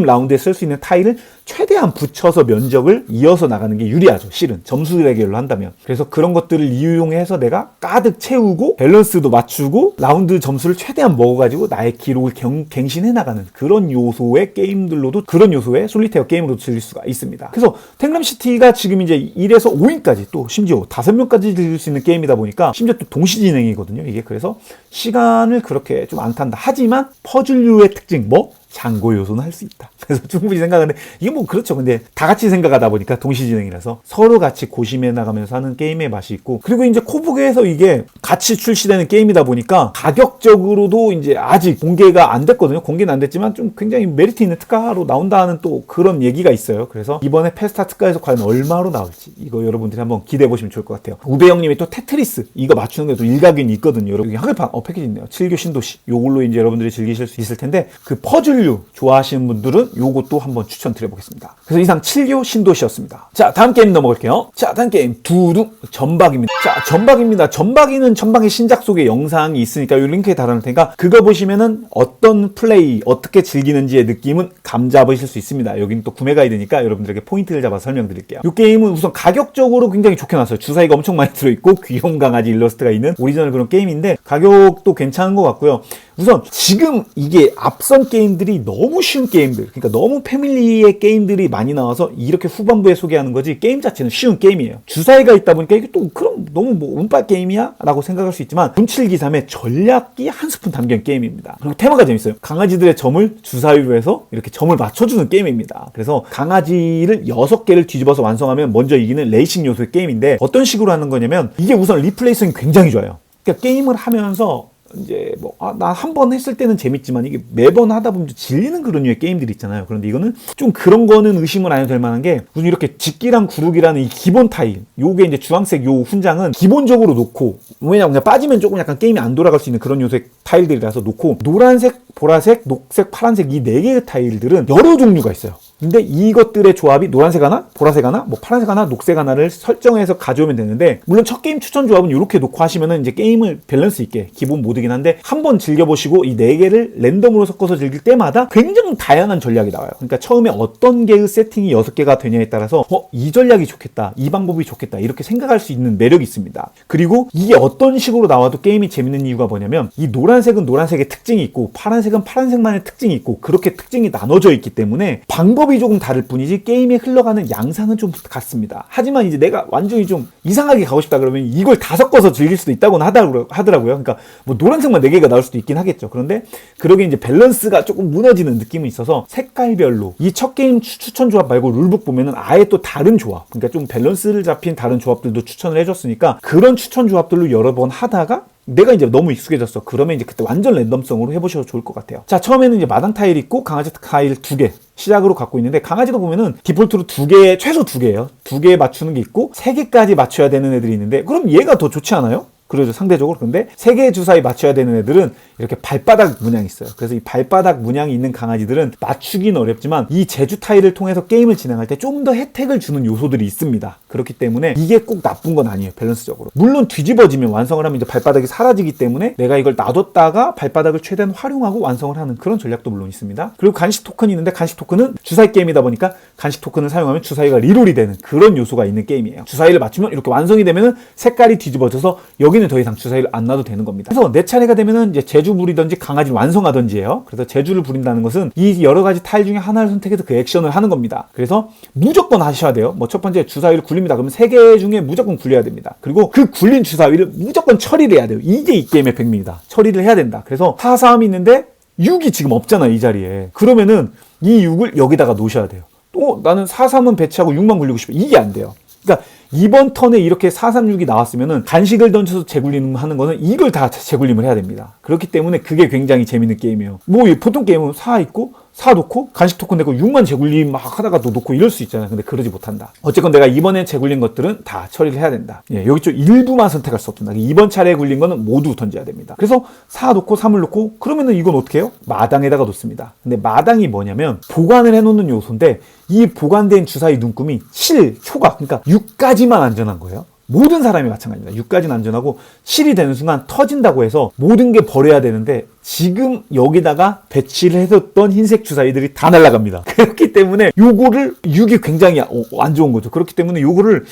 라운드에 쓸 수 있는 타일을 최대한 붙여서 면적을 이어서 나가는 게 유리하죠. 실은 점수 대결로 한다면. 그래서 그런 것들을 이용해서 내가 가득 채우고 밸런스도 맞추고 라운드 점수를 최대한 먹어가지고 나의 기록을 갱신해 나가는 그런 요소의 게임들로도 그런 요소의 솔리테어 게임으로 즐길 수가 있습니다. 그래서 탱그램시티가 지금 이제 1에서 5인까지 또 심지어 5명까지 즐길 수 있는 게임이다 보니까 심지어 또 동시 진행이거든요. 이게 그래서 시간을 그렇게 좀 안 탄다. 하지만 퍼즐류의 특징 장고 요소는 할 수 있다. 그래서 충분히 생각하는데 이게 뭐 그렇죠. 근데 다 같이 생각하다 보니까 동시 진행이라서 서로 같이 고심해 나가면서 하는 게임의 맛이 있고 그리고 이제 코브계에서 이게 같이 출시되는 게임이다 보니까 가격적으로도 이제 아직 공개가 안 됐거든요. 공개는 안 됐지만 좀 굉장히 메리트 있는 특가로 나온다는 또 그런 얘기가 있어요. 그래서 이번에 페스타 특가에서 과연 얼마로 나올지 이거 여러분들이 한번 기대해 보시면 좋을 것 같아요. 우배 형님이 또 테트리스 이거 맞추는 게 또 일각이 있거든요. 여러분 한글판 패키지 있네요. 7교 신도시 요걸로 이제 여러분들이 즐기실 수 있을 텐데 그 퍼즐 좋아하시는 분들은 요것도 한번 추천드려보겠습니다. 그래서 이상 7교 신도시였습니다. 자, 다음 게임 넘어갈게요. 자, 다음 게임 두둥 전박입니다. 자, 전박입니다. 전박이는 전박의 신작 속에 영상이 있으니까 이 링크에 달아놓을 테니까 그거 보시면은 어떤 플레이 어떻게 즐기는지의 느낌은 감 잡으실 수 있습니다. 여기는 또 구매 가이드니까 여러분들에게 포인트를 잡아서 설명드릴게요. 이 게임은 우선 가격적으로 굉장히 좋게 나왔어요. 주사위가 엄청 많이 들어있고 귀여운 강아지 일러스트가 있는 오리지널 그런 게임인데 가격도 괜찮은 것 같고요. 우선 지금 이게 앞선 게임들이 너무 쉬운 게임들 그러니까 너무 패밀리의 게임들이 많이 나와서 이렇게 후반부에 소개하는 거지 게임 자체는 쉬운 게임이에요. 주사위가 있다 보니까 이게 또 그럼 너무 뭐 운빨 게임이야? 라고 생각할 수 있지만 0723의 전략이 한 스푼 담긴 게임입니다. 그리고 테마가 재밌어요. 강아지들의 점을 주사위로 해서 이렇게 점을 맞춰주는 게임입니다. 그래서 강아지를 6개를 뒤집어서 완성하면 먼저 이기는 레이싱 요소의 게임인데 어떤 식으로 하는 거냐면 이게 우선 리플레이성이 굉장히 좋아요. 그러니까 게임을 하면서 이제 나 한 번 했을 때는 재밌지만 이게 매번 하다 보면 질리는 그런 류의 게임들이 있잖아요. 그런데 이거는 좀 그런 거는 의심을 안 해도 될 만한 게 무슨 이렇게 직기랑 구르기라는 이 기본 타일 요게 이제 주황색 요 훈장은 기본적으로 놓고 왜냐면 그냥 빠지면 조금 약간 게임이 안 돌아갈 수 있는 그런 요소의 타일들이라서 놓고 노란색, 보라색, 녹색, 파란색 이 4개의 타일들은 여러 종류가 있어요. 근데 이것들의 조합이 노란색 하나, 보라색 하나, 뭐 파란색 하나, 녹색 하나를 설정해서 가져오면 되는데 물론 첫 게임 추천 조합은 이렇게 놓고 하시면은 이제 게임을 밸런스 있게 기본 모드긴 한데 한번 즐겨보시고 이 4개를 랜덤으로 섞어서 즐길 때마다 굉장히 다양한 전략이 나와요. 그러니까 처음에 어떤 개의 세팅이 6개가 되냐에 따라서 이 전략이 좋겠다, 이 방법이 좋겠다 이렇게 생각할 수 있는 매력이 있습니다. 그리고 이게 어떤 식으로 나와도 게임이 재밌는 이유가 뭐냐면 이 노란색은 노란색의 특징이 있고 파란색은 파란색만의 특징이 있고 그렇게 특징이 나눠져 있기 때문에 방법이 조금 다를 뿐이지 게임에 흘러가는 양상은 좀 같습니다. 하지만 이제 내가 완전히 좀 이상하게 가고 싶다 그러면 이걸 다 섞어서 즐길 수도 있다고는 하더라고요. 그러니까 뭐 노란색만 4개가 나올 수도 있긴 하겠죠. 그런데 그러게 이제 밸런스가 조금 무너지는 느낌이 있어서 색깔별로 이 첫 게임 추천 조합 말고 룰북 보면은 아예 또 다른 조합 그러니까 좀 밸런스를 잡힌 다른 조합들도 추천을 해줬으니까 그런 추천 조합들로 여러 번 하다가 내가 이제 너무 익숙해졌어. 그러면 이제 그때 완전 랜덤성으로 해보셔도 좋을 것 같아요. 자, 처음에는 이제 마당 타일 있고 강아지 타일 2개 시작으로 갖고 있는데 강아지도 보면은 디폴트로 2개, 최소 2개예요. 2개 맞추는 게 있고 3개까지 맞춰야 되는 애들이 있는데 그럼 얘가 더 좋지 않아요? 그러죠, 상대적으로. 근데 3개의 주사위 맞춰야 되는 애들은 이렇게 발바닥 문양이 있어요. 그래서 이 발바닥 문양이 있는 강아지들은 맞추기는 어렵지만 이 제주 타일을 통해서 게임을 진행할 때 좀 더 혜택을 주는 요소들이 있습니다. 그렇기 때문에 이게 꼭 나쁜 건 아니에요, 밸런스적으로. 물론 뒤집어지면 완성을 하면 이제 발바닥이 사라지기 때문에 내가 이걸 놔뒀다가 발바닥을 최대한 활용하고 완성을 하는 그런 전략도 물론 있습니다. 그리고 간식 토큰이 있는데 간식 토큰은 주사위 게임이다 보니까 간식 토큰을 사용하면 주사위가 리롤이 되는 그런 요소가 있는 게임이에요. 주사위를 맞추면 이렇게 완성이 되면은 색깔이 뒤집어져서 여기는 더 이상 주사위를 안 놔도 되는 겁니다. 그래서 내 차례가 되면은 이제 제주 부리든지 강아지를 완성하든지예요. 그래서 제주를 부린다는 것은 이 여러 가지 타일 중에 하나를 선택해서 그 액션을 하는 겁니다. 그래서 무조건 하셔야 돼요. 뭐 첫 번째 주사위를 굴립니다. 그러면 3개 중에 무조건 굴려야 됩니다. 그리고 그 굴린 주사위를 무조건 처리를 해야 돼요. 이게 이 게임의 백미입니다. 처리를 해야 된다. 그래서 4-3이 있는데 6이 지금 없잖아, 이 자리에. 그러면은 이 6을 여기다가 놓으셔야 돼요. 또 나는 4-3은 배치하고 6만 굴리고 싶어. 이게 안 돼요. 그러니까 이번 턴에 이렇게 4-3-6이 나왔으면은 간식을 던져서 재굴림 하는 거는 이걸 다 재굴림을 해야 됩니다. 그렇기 때문에 그게 굉장히 재밌는 게임이에요. 뭐 보통 게임은 4 있고 4 놓고 간식 토큰 내고 6만 재굴림 막 하다가 또 놓고 이럴 수 있잖아요. 근데 그러지 못한다. 어쨌건 내가 이번에 재굴린 것들은 다 처리를 해야 된다. 예, 여기 좀 일부만 선택할 수 없습니다. 이번 차례에 굴린 거는 모두 던져야 됩니다. 그래서 4 놓고 3을 놓고 그러면은 이건 어떻게 해요? 마당에다가 놓습니다. 근데 마당이 뭐냐면 보관을 해놓는 요소인데 이 보관된 주사위 눈금이 7, 초각, 그러니까 6까지만 안전한 거예요. 모든 사람이 마찬가지입니다. 6까지는 안전하고 7이 되는 순간 터진다고 해서 모든 게 버려야 되는데 지금 여기다가 배치를 해뒀던 흰색 주사위들이 다 날아갑니다. 그렇기 때문에 요거를 6이 굉장히 안 좋은 거죠. 그렇기 때문에 요거를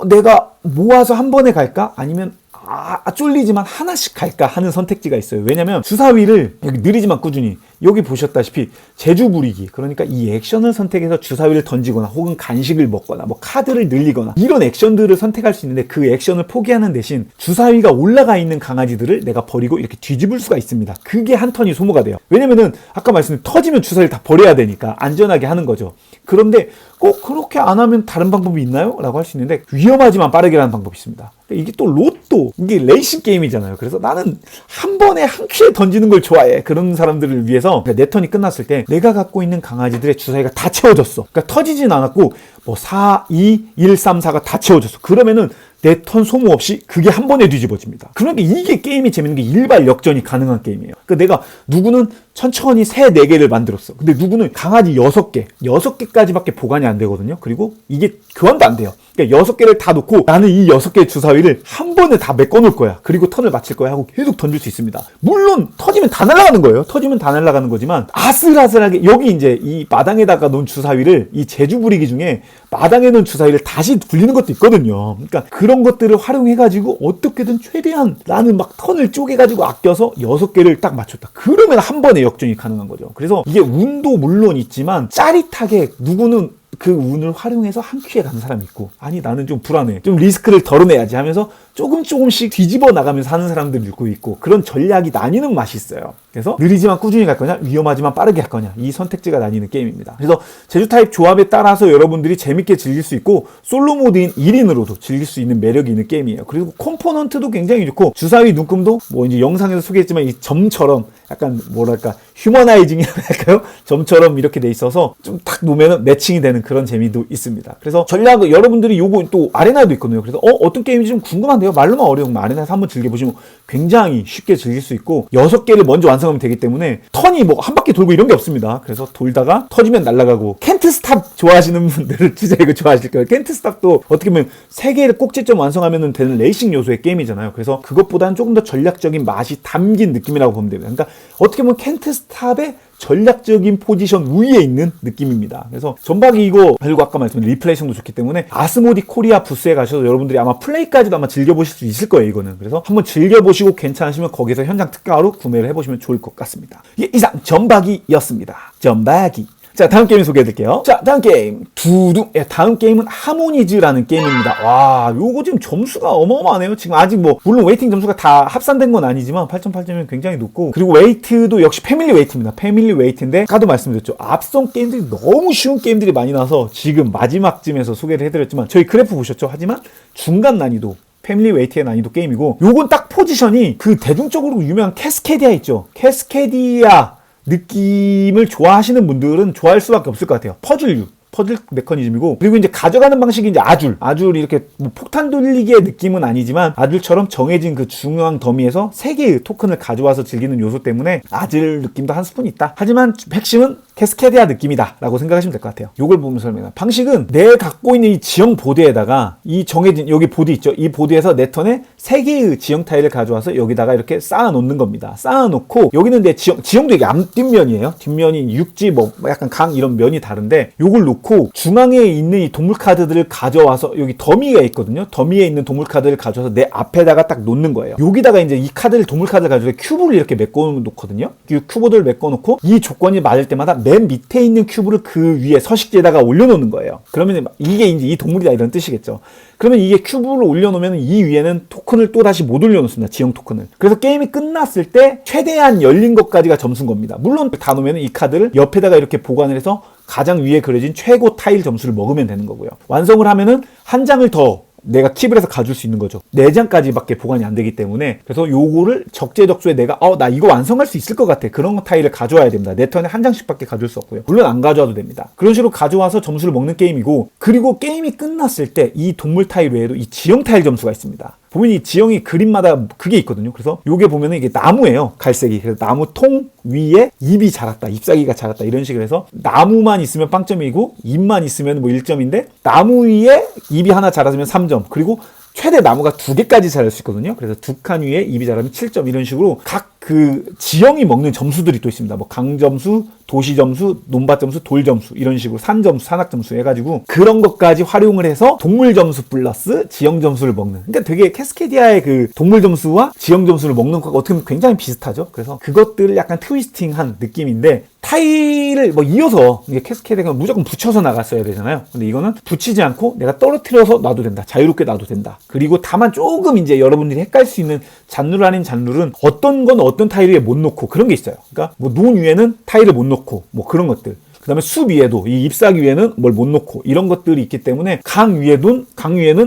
내가 모아서 한 번에 갈까? 아니면 쫄리지만 하나씩 갈까 하는 선택지가 있어요. 왜냐면 주사위를 여기 느리지만 꾸준히 여기 보셨다시피 제주 부리기, 그러니까 이 액션을 선택해서 주사위를 던지거나 혹은 간식을 먹거나 뭐 카드를 늘리거나 이런 액션들을 선택할 수 있는데 그 액션을 포기하는 대신 주사위가 올라가 있는 강아지들을 내가 버리고 이렇게 뒤집을 수가 있습니다. 그게 한 턴이 소모가 돼요. 왜냐면은 아까 말씀드린 터지면 주사위를 다 버려야 되니까 안전하게 하는 거죠. 그런데 꼭 그렇게 안 하면 다른 방법이 있나요? 라고 할 수 있는데 위험하지만 빠르게 하는 방법이 있습니다. 이게 또 로또, 이게 레이싱 게임이잖아요. 그래서 나는 한 번에 한 큐에 던지는 걸 좋아해. 그런 사람들을 위해서 내 턴이 끝났을 때 내가 갖고 있는 강아지들의 주사위가 다 채워졌어. 그러니까 터지진 않았고 뭐 4, 2, 1, 3, 4가 다 채워졌어. 그러면은 내 턴 소모 없이 그게 한 번에 뒤집어집니다. 그러니까 이게 게임이 재밌는 게 일발 역전이 가능한 게임이에요. 그러니까 내가 누구는 천천히 3, 4개를 만들었어. 근데 누구는 강아지 6개, 6개까지밖에 보관이 안 되거든요. 그리고 이게 교환도 안 돼요. 그러니까 6개를 다 놓고 나는 이 6개의 주사위를 한 번에 다 메꿔 놓을 거야. 그리고 턴을 마칠 거야 하고 계속 던질 수 있습니다. 물론 터지면 다 날아가는 거예요. 터지면 다 날아가는 거지만 아슬아슬하게 여기 이제 이 마당에다가 놓은 주사위를 이 제주 부리기 중에 마당에 놓은 주사위를 다시 굴리는 것도 있거든요. 그러니까 그런 것들을 활용해가지고 어떻게든 최대한 나는 막 턴을 쪼개가지고 아껴서 6개를 딱 맞췄다. 그러면 한 번에 역전이 가능한 거죠. 그래서 이게 운도 물론 있지만 짜릿하게 누구는 그 운을 활용해서 한 큐에 가는 사람이 있고, 아니 나는 좀 불안해, 좀 리스크를 덜어내야지 하면서 조금씩 뒤집어 나가면서 하는 사람들도 있고 그런 전략이 나뉘는 맛이 있어요. 그래서 느리지만 꾸준히 갈 거냐, 위험하지만 빠르게 갈 거냐, 이 선택지가 나뉘는 게임입니다. 그래서 제주 타입 조합에 따라서 여러분들이 재밌게 즐길 수 있고 솔로 모드인 1인으로도 즐길 수 있는 매력이 있는 게임이에요. 그리고 컴포넌트도 굉장히 좋고 주사위 눈금도 뭐 이제 영상에서 소개했지만 이 점처럼 약간 뭐랄까 휴머나이징이라고 할까요? 점처럼 이렇게 돼 있어서 좀 탁 놓으면 매칭이 되는 그런 재미도 있습니다. 그래서 전략을 여러분들이 요거 또 아레나도 있거든요. 그래서 어떤 게임인지 좀 궁금한데요. 말로만 어려우면 아레나에서 한번 즐겨보시면 굉장히 쉽게 즐길 수 있고 6개를 먼저 완성하면 되기 때문에 턴이 뭐 한 바퀴 돌고 이런 게 없습니다. 그래서 돌다가 터지면 날아가고, 켄트 스탑 좋아하시는 분들은 진짜 이거 좋아하실 거예요. 켄트 스탑도 어떻게 보면 3개의 꼭지점 완성하면 되는 레이싱 요소의 게임이잖아요. 그래서 그것보다는 조금 더 전략적인 맛이 담긴 느낌이라고 보면 됩니다. 그러니까 어떻게 보면 켄트 스탑의 전략적인 포지션 위에 있는 느낌입니다. 그래서 전박이 이거, 그리고 아까 말씀드린 리플레이션도 좋기 때문에 아스모디 코리아 부스에 가셔서 여러분들이 아마 플레이까지도 아마 즐겨보실 수 있을 거예요. 이거는 그래서 한번 즐겨보시고 괜찮으시면 거기서 현장 특가로 구매를 해보시면 좋을 것 같습니다. 이상 전박이였습니다. 전박이. 자, 다음 게임 소개해드릴게요. 자, 다음 게임 두둥. 다음 게임은 하모니즈라는 게임입니다. 와, 요거 지금 점수가 어마어마하네요. 지금 아직 뭐 물론 웨이팅 점수가 다 합산된 건 아니지만 8.8점이면 굉장히 높고, 그리고 웨이트도 역시 패밀리 웨이트입니다. 패밀리 웨이트인데 아까도 말씀드렸죠. 앞선 게임들이 너무 쉬운 게임들이 많이 나서 지금 마지막쯤에서 소개를 해드렸지만 저희 그래프 보셨죠? 하지만 중간 난이도 패밀리 웨이트의 난이도 게임이고, 요건 딱 포지션이 그 대중적으로 유명한 캐스케디아 있죠. 캐스케디아 느낌을 좋아하시는 분들은 좋아할 수밖에 없을 것 같아요. 퍼즐 메커니즘이고, 그리고 이제 가져가는 방식이 이제 아줄 이렇게 뭐 폭탄 돌리기의 느낌은 아니지만 아줄처럼 정해진 그 중앙 더미에서 3개의 토큰을 가져와서 즐기는 요소 때문에 아줄 느낌도 한 스푼 있다. 하지만 핵심은 캐스케디아 느낌이다 라고 생각하시면 될 것 같아요. 요걸 보면 설명해요. 방식은 내 갖고 있는 이 지형 보드에다가 이 정해진 여기 보드 있죠. 이 보드에서 내 턴에 3개의 지형 타일을 가져와서 여기다가 이렇게 쌓아 놓는 겁니다. 쌓아 놓고 여기는 내 지형도 이게 앞뒷면이에요. 뒷면이 육지 뭐 약간 강 이런 면이 다른데 요걸 놓고 중앙에 있는 이 동물 카드들을 가져와서 여기 더미가 있거든요. 더미에 있는 동물 카드를 가져와서 내 앞에다가 딱 놓는 거예요. 여기다가 이제 이 카드를 동물 카드를 가져서 큐브를 이렇게 메꿔 놓거든요. 이 큐브들을 메꿔 놓고 이 조건이 맞을 때마다 맨 밑에 있는 큐브를 그 위에 서식지에다가 올려놓는 거예요. 그러면 이게 이제 이 동물이다 이런 뜻이겠죠. 그러면 이게 큐브를 올려놓으면 이 위에는 토큰을 또 다시 못 올려놓습니다. 지형 토큰을. 그래서 게임이 끝났을 때 최대한 열린 것까지가 점수인 겁니다. 물론 다 놓으면 이 카드를 옆에다가 이렇게 보관을 해서 가장 위에 그려진 최고 타일 점수를 먹으면 되는 거고요. 완성을 하면은 한 장을 더 내가 킵을 해서 가줄 수 있는 거죠. 4장까지밖에 보관이 안 되기 때문에. 그래서 요거를 적재적소에 내가 나 이거 완성할 수 있을 것 같아. 그런 타일을 가져와야 됩니다. 내 턴에 한 장씩밖에 가줄 수 없고요. 물론 안 가져와도 됩니다. 그런 식으로 가져와서 점수를 먹는 게임이고, 그리고 게임이 끝났을 때 이 동물 타일 외에도 이 지형 타일 점수가 있습니다. 보면 이 지형이 그림마다 그게 있거든요. 그래서 요게 보면은 이게 나무예요. 갈색이. 그래서 나무 통 위에 잎이 자랐다. 잎사귀가 자랐다. 이런 식으로 해서 나무만 있으면 빵점이고 잎만 있으면 뭐 1점인데 나무 위에 잎이 하나 자라면 3점. 그리고 최대 나무가 2개까지 자랄 수 있거든요. 그래서 2칸 위에 잎이 자라면 7점. 이런 식으로 각 그 지형이 먹는 점수들이 또 있습니다. 뭐 강점수, 도시점수, 논밭점수, 돌점수 이런 식으로 산점수, 산악점수 해가지고 그런 것까지 활용을 해서 동물점수 플러스 지형점수를 먹는, 그러니까 되게 캐스케디아의 그 동물점수와 지형점수를 먹는 것과 어떻게 보면 굉장히 비슷하죠. 그래서 그것들을 약간 트위스팅한 느낌인데, 타일을 뭐 이어서 이게 캐스케디아가 무조건 붙여서 나갔어야 되잖아요. 근데 이거는 붙이지 않고 내가 떨어뜨려서 놔도 된다. 자유롭게 놔도 된다. 그리고 다만 조금 이제 여러분들이 헷갈릴 수 있는 잔룰 아닌 잔룰은 어떤 건 어떤 타일 위에 못 놓고 그런 게 있어요. 그러니까 뭐 논 위에는 타일을 못 놓고 뭐 그런 것들. 그 다음에 숲 위에도 이 잎사귀 위에는 뭘 못 놓고 이런 것들이 있기 때문에 강 위에는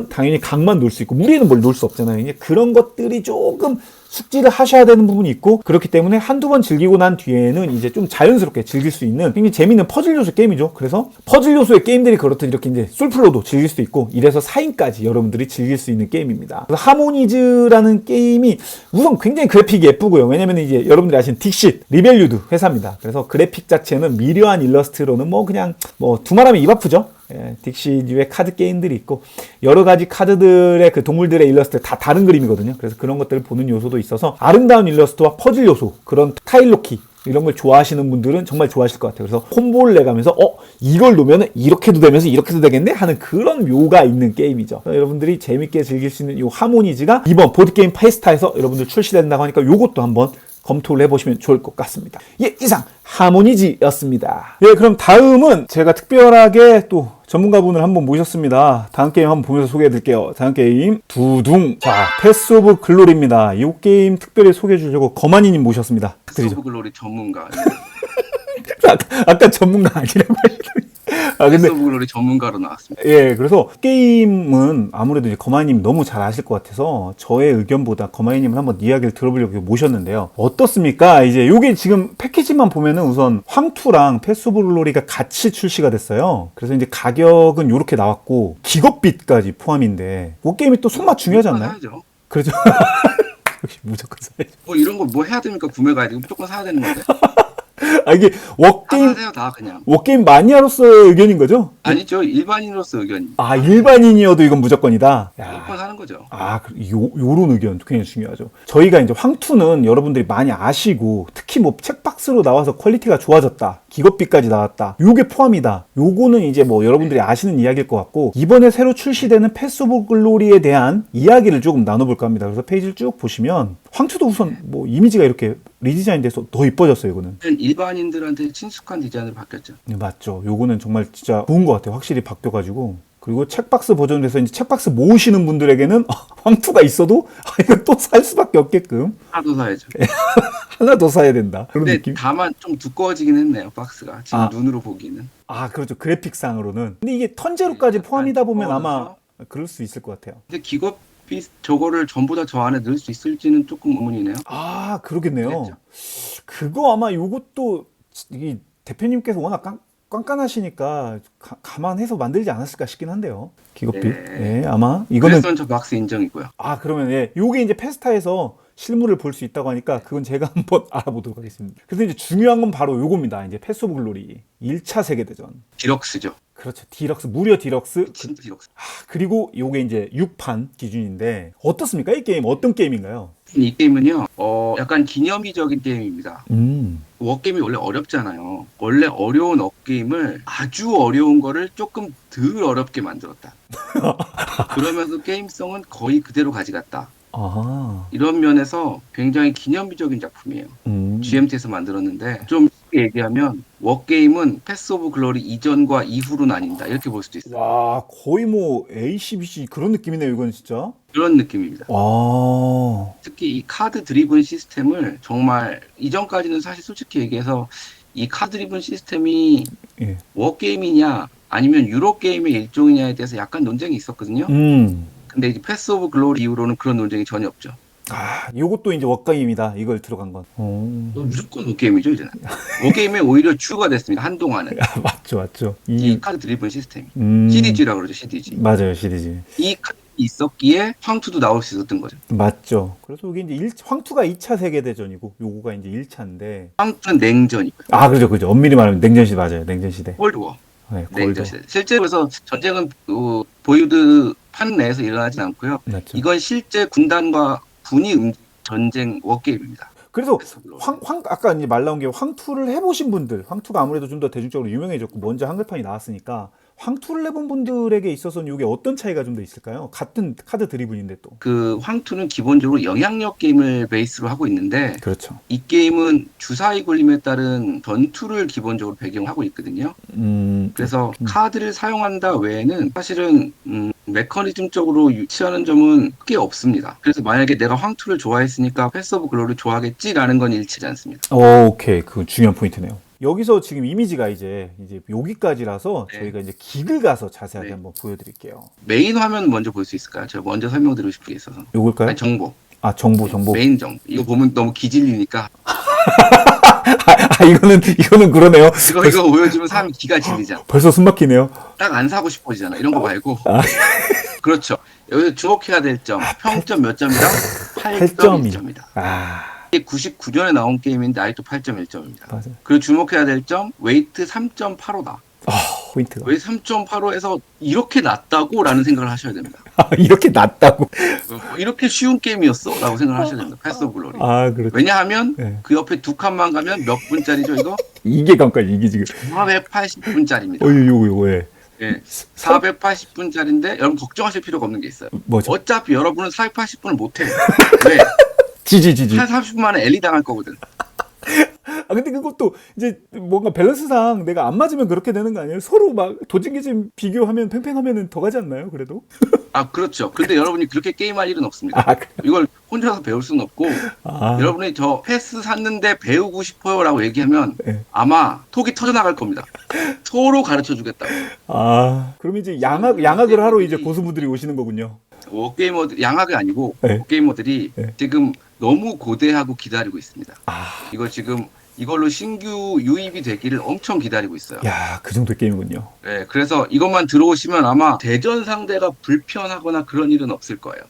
당연히 강만 놓을 수 있고 물 위에는 뭘 놓을 수 없잖아요. 이제 그런 것들이 조금 숙지를 하셔야 되는 부분이 있고, 그렇기 때문에 한두 번 즐기고 난 뒤에는 이제 좀 자연스럽게 즐길 수 있는 굉장히 재밌는 퍼즐 요소 게임이죠. 그래서 퍼즐 요소의 게임들이 그렇듯 이렇게 이제 솔플로도 즐길 수 있고, 이래서 4인까지 여러분들이 즐길 수 있는 게임입니다. 그래서 하모니즈라는 게임이 우선 굉장히 그래픽이 예쁘고요. 왜냐면 이제 여러분들이 아시는 딕싯, 리벨류드 회사입니다. 그래서 그래픽 자체는 미려한 일러스트로는 뭐 그냥 뭐 두말하면 입 아프죠. 예, 딕시류의 카드 게임들이 있고 여러 가지 카드들의 그 동물들의 일러스트 다 다른 그림이거든요. 그래서 그런 것들을 보는 요소도 있어서 아름다운 일러스트와 퍼즐 요소, 그런 타일 놓기 이런 걸 좋아하시는 분들은 정말 좋아하실 것 같아요. 그래서 콤보를 내가면서 이걸 놓으면 이렇게도 되면서 이렇게도 되겠네 하는 그런 묘가 있는 게임이죠. 여러분들이 재밌게 즐길 수 있는 이 하모니즈가 이번 보드게임 페스타에서 여러분들 출시된다고 하니까 요것도 한번 검토를 해보시면 좋을 것 같습니다. 예, 이상 하모니즈였습니다. 예, 그럼 다음은 제가 특별하게 또 전문가분을 한번 모셨습니다. 다음 게임 한번 보면서 소개해드릴게요. 다음 게임 두둥. 자, 패스 오브 글로리입니다. 이 게임 특별히 소개해주려고 거만이님 모셨습니다. 패스 오브 글로리 전문가. 아까 전문가 아니라고 하시더니. 패스 오브 글로리 전문가로 나왔습니다. 예, 그래서 게임은 아무래도 이제 거마이님 너무 잘 아실 것 같아서 저의 의견보다 거마이님을 한번 이야기를 들어보려고 모셨는데요. 어떻습니까? 이제 요게 지금 패키지만 보면은 우선 황투랑 패스 오브 글로리가 같이 출시가 됐어요. 그래서 이제 가격은 요렇게 나왔고 기겁빗까지 포함인데 그 게임이 또 손맛 중요하지 않나요? 사야죠. 그렇죠. 역시 무조건 사야죠. 뭐 이런 거 뭐 해야 됩니까? 구매 가야 되고 무조건 사야 되는 건데. 이게 워게임 사세요 다 그냥. 워게임 마니아로서의 의견인 거죠? 아니죠, 일반인으로서 의견. 아, 일반인이어도 이건 무조건이다. 야. 무조건 사는 거죠. 아, 요런 의견 굉장히 중요하죠. 저희가 이제 황투는 여러분들이 많이 아시고, 특히 뭐 책박스로 나와서 퀄리티가 좋아졌다, 기겁비까지 나왔다, 요게 포함이다, 요거는 이제 뭐 여러분들이 아시는 이야기일 것 같고, 이번에 새로 출시되는 패스 오브 글로리에 대한 이야기를 조금 나눠볼까 합니다. 그래서 페이지를 쭉 보시면 황투도 우선 뭐 이미지가 이렇게 리디자인 돼서 더 이뻐졌어요. 이거는 일반인들한테 친숙한 디자인으로 바뀌었죠. 네, 맞죠. 요거는 정말 진짜 좋은 것 같아요. 확실히 바뀌어가지고. 그리고 책박스 버전에서 이제 책박스 모으시는 분들에게는 황투가 있어도 이거 또 살 수밖에 없게끔 하나 더 사야죠. 하나 더 사야 된다. 그런 근데 느낌. 다만 좀 두꺼워지긴 했네요, 박스가. 지금 아. 눈으로 보기는. 아, 그렇죠. 그래픽상으로는. 근데 이게 턴제로까지 포함이다 보면 아마 그럴 수 있을 것 같아요. 근데 기겁비 저거를 전부 다 저 안에 넣을 수 있을지는 조금 의문이네요. 아, 그러겠네요. 그랬죠. 그거 아마 요것도 이 대표님께서 워낙 깐깐하시니까 감안해서 만들지 않았을까 싶긴 한데요. 기겁비. 네. 예, 아마 이거는 그래서 저 박스 인정이고요. 아, 그러면 예, 요게 이제 페스타에서 실물을 볼 수 있다고 하니까 그건 제가 한번 알아보도록 하겠습니다. 그래서 이제 중요한 건 바로 요겁니다. 이제 패스 오브 글로리 1차 세계대전. 디럭스죠. 그렇죠. 디럭스, 무려 디럭스. 진짜 디럭스. 그리고 요게 이제 6판 기준인데 어떻습니까? 이 게임 어떤 게임인가요? 이 게임은요, 약간 기념비적인 게임입니다. 음. 워게임이 원래 어렵잖아요. 원래 어려운 워게임을 아주 어려운 거를 조금 덜 어렵게 만들었다. 그러면서 게임성은 거의 그대로 가져갔다. 아하. 이런 면에서 굉장히 기념비적인 작품이에요. GMT에서 만들었는데 좀 쉽게 얘기하면 워게임은 패스 오브 글로리 이전과 이후로 나뉜다. 이렇게 볼 수도 있어요. 와, 거의 뭐 ACBC 그런 느낌이네요, 이건 진짜. 그런 느낌입니다. 와. 특히 이 카드 드리븐 시스템을 정말 이전까지는 사실 솔직히 얘기해서 이 카드 드리븐 시스템이 예. 워게임이냐 아니면 유로게임의 일종이냐에 대해서 약간 논쟁이 있었거든요. 근데 이제 패스 오브 글로리 이후로는 그런 논쟁이 전혀 없죠. 아, 요것도 이제 워게임이다. 이걸 들어간 건. 무조건 워게임이죠, 이제는. 워게임에 오히려 주가 됐습니다, 한동안은. 맞죠, 맞죠. 이 카드 드리븐 시스템이. CDG라고 그러죠, CDG. 맞아요, 시리즈. 이 카드가 있었기에 황투도 나올 수 있었던 거죠. 맞죠. 그래서 이게 이제 황투가 2차 세계대전이고 요거가 이제 1차인데. 황투는 냉전이고요. 아, 그죠, 그죠. 엄밀히 말하면 냉전시대 맞아요. 냉전시대. 콜드워. 네, 냉전 시대. 실제로 그래서 전쟁은 보유드 판 내에서 일어나진 않고요. 맞죠. 이건 실제 군단과 군이 전쟁 워게임입니다. 그래서 아까 이제 말 나온 게 황투를 해보신 분들, 황투가 아무래도 좀 더 대중적으로 유명해졌고 먼저 한글판이 나왔으니까 황투를 해본 분들에게 있어서는 이게 어떤 차이가 좀 더 있을까요? 같은 카드 드리븐인데 또. 그 황투는 기본적으로 영향력 게임을 베이스로 하고 있는데 그렇죠. 이 게임은 주사위 굴림에 따른 전투를 기본적으로 배경하고 있거든요. 그래서 카드를 사용한다 외에는 사실은 메커니즘적으로 유치하는 점은 크게 없습니다. 그래서 만약에 내가 황투를 좋아했으니까 패스 오브 글로리를 좋아하겠지라는 건 일치하지 않습니다. 오케이. 그 중요한 포인트네요. 여기서 지금 이미지가 이제 여기까지라서 네. 저희가 이제 기글 가서 자세하게 네. 한번 보여드릴게요. 메인 화면 먼저 볼 수 있을까요? 제가 먼저 설명드리고 싶은 게 있어서. 요걸까요? 아니, 정보. 아, 정보. 메인 정보. 이거 보면 너무 기질리니까 이거는 그러네요. 이거 보여주면 사람이 기가 질리잖아. 벌써 숨 막히네요. 딱 안 사고 싶어지잖아. 이런 거 말고. 그렇죠. 여기서 주목해야 될 점. 평점 몇 점이다? 8.1점이다. 이게 99년에 나온 게임인데 아직도 8.1점입니다. 맞아요. 그리고 주목해야 될 점, 웨이트 3.85다. 포인트가. 왜 3.85에서 이렇게 낮다고? 라는 생각을 하셔야 됩니다. 이렇게 낮다고? 이렇게 쉬운 게임이었어? 라고 생각을 하셔야 됩니다. 패스 오브 글로리. 그렇죠. 왜냐하면 네. 그 옆에 두 칸만 가면 몇 분짜리죠, 이거? 이게 감까지, 이게 지금. 480분짜리입니다. 요거, 예. 예, 480분짜리인데 여러분 걱정하실 필요가 없는 게 있어요. 뭐죠? 어차피 여러분은 480분을 못해. 왜? 지지. 한 30분 만에 엘리 당할 거거든. 근데 그것도 이제 뭔가 밸런스상 내가 안 맞으면 그렇게 되는 거 아니에요? 서로 막 도진기진 비교하면 팽팽하면은 더 가지 않나요? 그래도? 그렇죠. 근데 여러분이 그렇게 게임할 일은 없습니다. 그래요? 이걸 혼자서 배울 수는 없고 여러분이 저 패스 샀는데 배우고 싶어요 라고 얘기하면 네. 아마 톡이 터져나갈 겁니다. 서로 가르쳐 주겠다고. 그럼 이제 양악을 하러 이제 고수분들이 오시는 거군요. 워게이머들, 양악이 아니고 네. 워게이머들이 네. 지금 너무 고대하고 기다리고 있습니다. 이거 지금 이걸로 신규 유입이 되기를 엄청 기다리고 있어요. 야, 그 정도의 게임이군요. 네, 그래서 이것만 들어오시면 아마 대전 상대가 불편하거나 그런 일은 없을 거예요.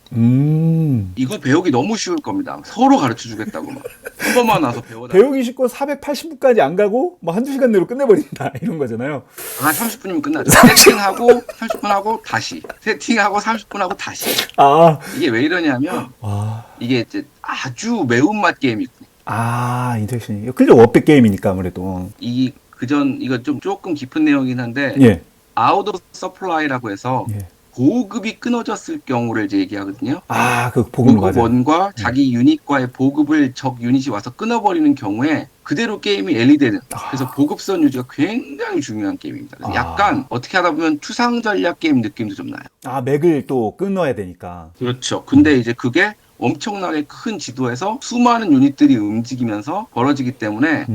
이거 배우기 너무 쉬울 겁니다. 서로 가르쳐 주겠다고 막. 한 번만 와서 배워라. 배우기 쉽고 480분까지 안 가고 뭐 한두 시간 내로 끝내버린다 이런 거잖아요. 30분이면 끝나죠. 세팅하고 30분 하고 다시. 세팅하고 30분 하고 다시. 이게 왜 이러냐면 이게 이제 아주 매운맛 게임이거든요. 인터랙션이. 그죠, 워백 게임이니까 아무래도. 이거 좀 조금 깊은 내용이긴 한데, 예. 아웃 오브 서플라이라고 해서, 예. 보급이 끊어졌을 경우를 이제 얘기하거든요. 그 보급은 맞아요. 보급원과 자기 유닛과의 보급을 적 유닛이 와서 끊어버리는 경우에 그대로 게임이 엘리되는. 그래서 보급선 유지가 굉장히 중요한 게임입니다. 그래서 약간 어떻게 하다 보면 추상 전략 게임 느낌도 좀 나요. 맥을 또 끊어야 되니까. 그렇죠. 근데 이제 그게 엄청나게 큰 지도에서 수많은 유닛들이 움직이면서 벌어지기 때문에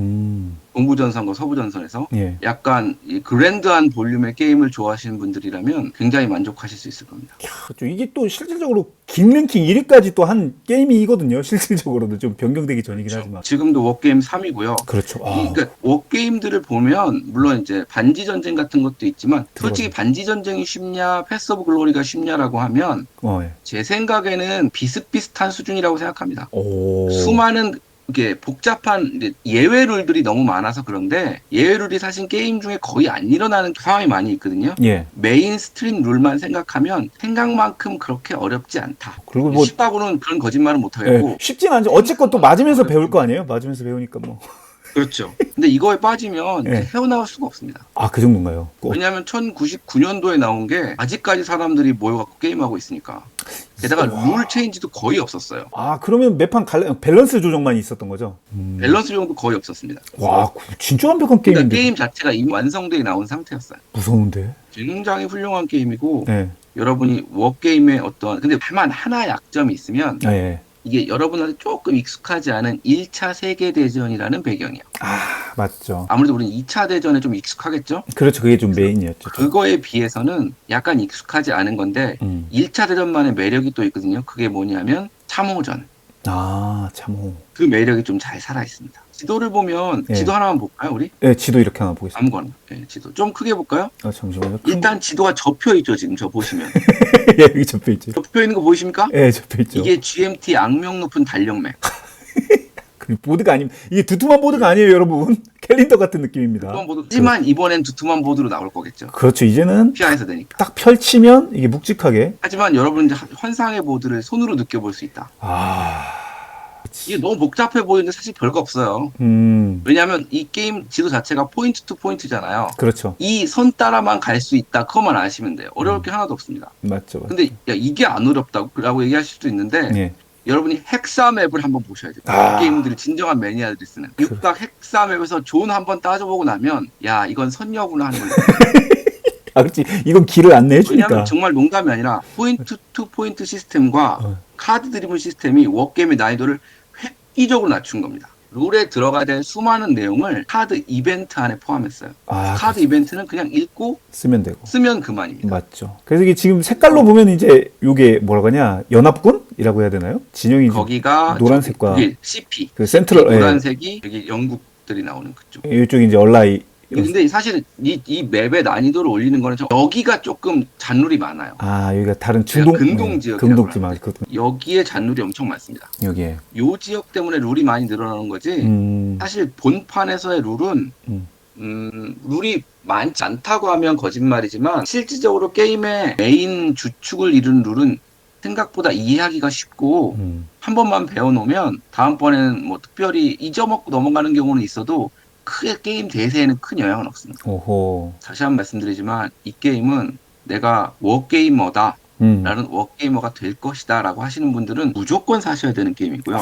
동부전선과 서부전선에서 예. 약간 이 그랜드한 볼륨의 게임을 좋아하시는 분들이라면 굉장히 만족하실 수 있을 겁니다. 그렇죠. 이게 또 실질적으로 긴 랭킹 1위까지 또 한 게임이거든요. 실질적으로도 좀 변경되기 전이긴 하지만. 지금도 워게임 3위고요. 그렇죠. 그러니까 워게임들을 보면 물론 이제 반지 전쟁 같은 것도 있지만 솔직히 반지 전쟁이 쉽냐 패스 오브 글로리가 쉽냐라고 하면 예. 제 생각에는 비슷비슷한 수준이라고 생각합니다. 오. 수많은 이게 복잡한 이제 예외 룰들이 너무 많아서 그런데 예외 룰이 사실 게임 중에 거의 안 일어나는 상황이 많이 있거든요. 예. 메인스트림 룰만 생각하면 생각만큼 그렇게 어렵지 않다. 그리고 뭐 쉽다고는 그런 거짓말은 못 하겠고. 예, 쉽진 않죠. 어쨌건 또 맞으면서 배울 거 아니에요? 맞으면서 배우니까 뭐. 그렇죠. 근데 이거에 빠지면 예. 헤어나올 수가 없습니다. 아, 그 정도인가요? 왜냐하면 1099년도에 나온 게 아직까지 사람들이 모여갖고 게임하고 있으니까. 게다가 룰 체인지도 거의 없었어요. 아, 그러면 매판 밸런스 조정만 있었던 거죠? 밸런스 조정도 거의 없었습니다. 와, 진짜 완벽한 그러니까 게임인데. 게임 자체가 이미 완성되어 나온 상태였어요. 무서운데? 굉장히 훌륭한 게임이고 네. 여러분이 워게임의 어떤 근데 다만 하나 약점이 있으면 예. 이게 여러분한테 조금 익숙하지 않은 1차 세계대전이라는 배경이에요. 아, 맞죠. 아무래도 우리는 2차 대전에 좀 익숙하겠죠? 그렇죠. 그게 좀 메인이었죠. 그거에 비해서는 약간 익숙하지 않은 건데 1차 대전만의 매력이 또 있거든요. 그게 뭐냐면 참호전. 아, 참호. 그 매력이 좀 잘 살아 있습니다. 지도를 보면 예. 지도 하나만 볼까요, 우리? 네, 지도 이렇게 하나 보겠습니다. 아무거나. 네, 지도 좀 크게 볼까요? 아, 잠시만요. 일단 지도가 접혀 있죠, 지금 저 보시면. 예, 여기 접혀 있죠. 접혀 있는 거 보이십니까? 예, 접혀 있죠. 이게 GMT 악명 높은 달력맵. 그 보드가 아니면 이게 두툼한 보드가 아니에요, 여러분. 캘린더 같은 느낌입니다. 두툼한 보드. 하지만 이번엔 두툼한 보드로 나올 거겠죠. 그렇죠. 이제는 피아에서 되니까. 딱 펼치면 이게 묵직하게. 하지만 여러분 이제 환상의 보드를 손으로 느껴볼 수 있다. 아, 이게 너무 복잡해 보이는데 사실 별거 없어요. 왜냐하면 이 게임 지도 자체가 포인트 투 포인트잖아요. 그렇죠. 이 선 따라만 갈 수 있다. 그것만 아시면 돼요. 어려울 게 하나도 없습니다. 맞죠. 근데 야, 이게 안 어렵다고 얘기하실 수도 있는데 예. 여러분이 헥사 맵을 한번 보셔야 돼요. 아. 게임들이 진정한 매니아들이 쓰는 육각 헥사 맵에서 존 한번 따져보고 나면 야 이건 선녀구나 하는 거예요. 아, 그렇지. 이건 길을 안내해주니까. 왜냐하면 정말 농담이 아니라 포인트 투 포인트 시스템과 카드 드리블 시스템이 워게임의 난이도를 획기적으로 낮춘 겁니다. 룰에 들어가야 될 수많은 내용을 카드 이벤트 안에 포함했어요. 아, 카드 이벤트는 그냥 읽고 쓰면 되고. 쓰면 그만입니다. 맞죠. 그래서 이게 지금 색깔로 보면 이제 요게 뭐라고 하냐, 연합군이라고 해야 되나요? 진영이 거기가 노란색과 그게 CP, 그 센트럴, 노란색이 여기 영국들이 나오는 그쪽. 이쪽이 이제 얼라이. 근데 사실 이 맵의 난이도를 올리는 거는 여기가 조금 잔룰이 많아요. 아, 여기가 다른 중동 근동 지역이라고 근동 지막 여기에 잔룰이 엄청 많습니다. 여기에. 요 지역 때문에 룰이 많이 늘어나는 거지. 사실 본판에서의 룰은 룰이 많지 않다고 하면 거짓말이지만 실질적으로 게임의 메인 주축을 이룬 룰은 생각보다 이해하기가 쉽고 한 번만 배워놓으면 다음번에는 뭐 특별히 잊어먹고 넘어가는 경우는 있어도 크게 게임 대세에는 큰 영향은 없습니다. 오호. 다시 한번 말씀드리지만 이 게임은 내가 워게이머다 라는 워게이머가 될 것이다 라고 하시는 분들은 무조건 사셔야 되는 게임이고요.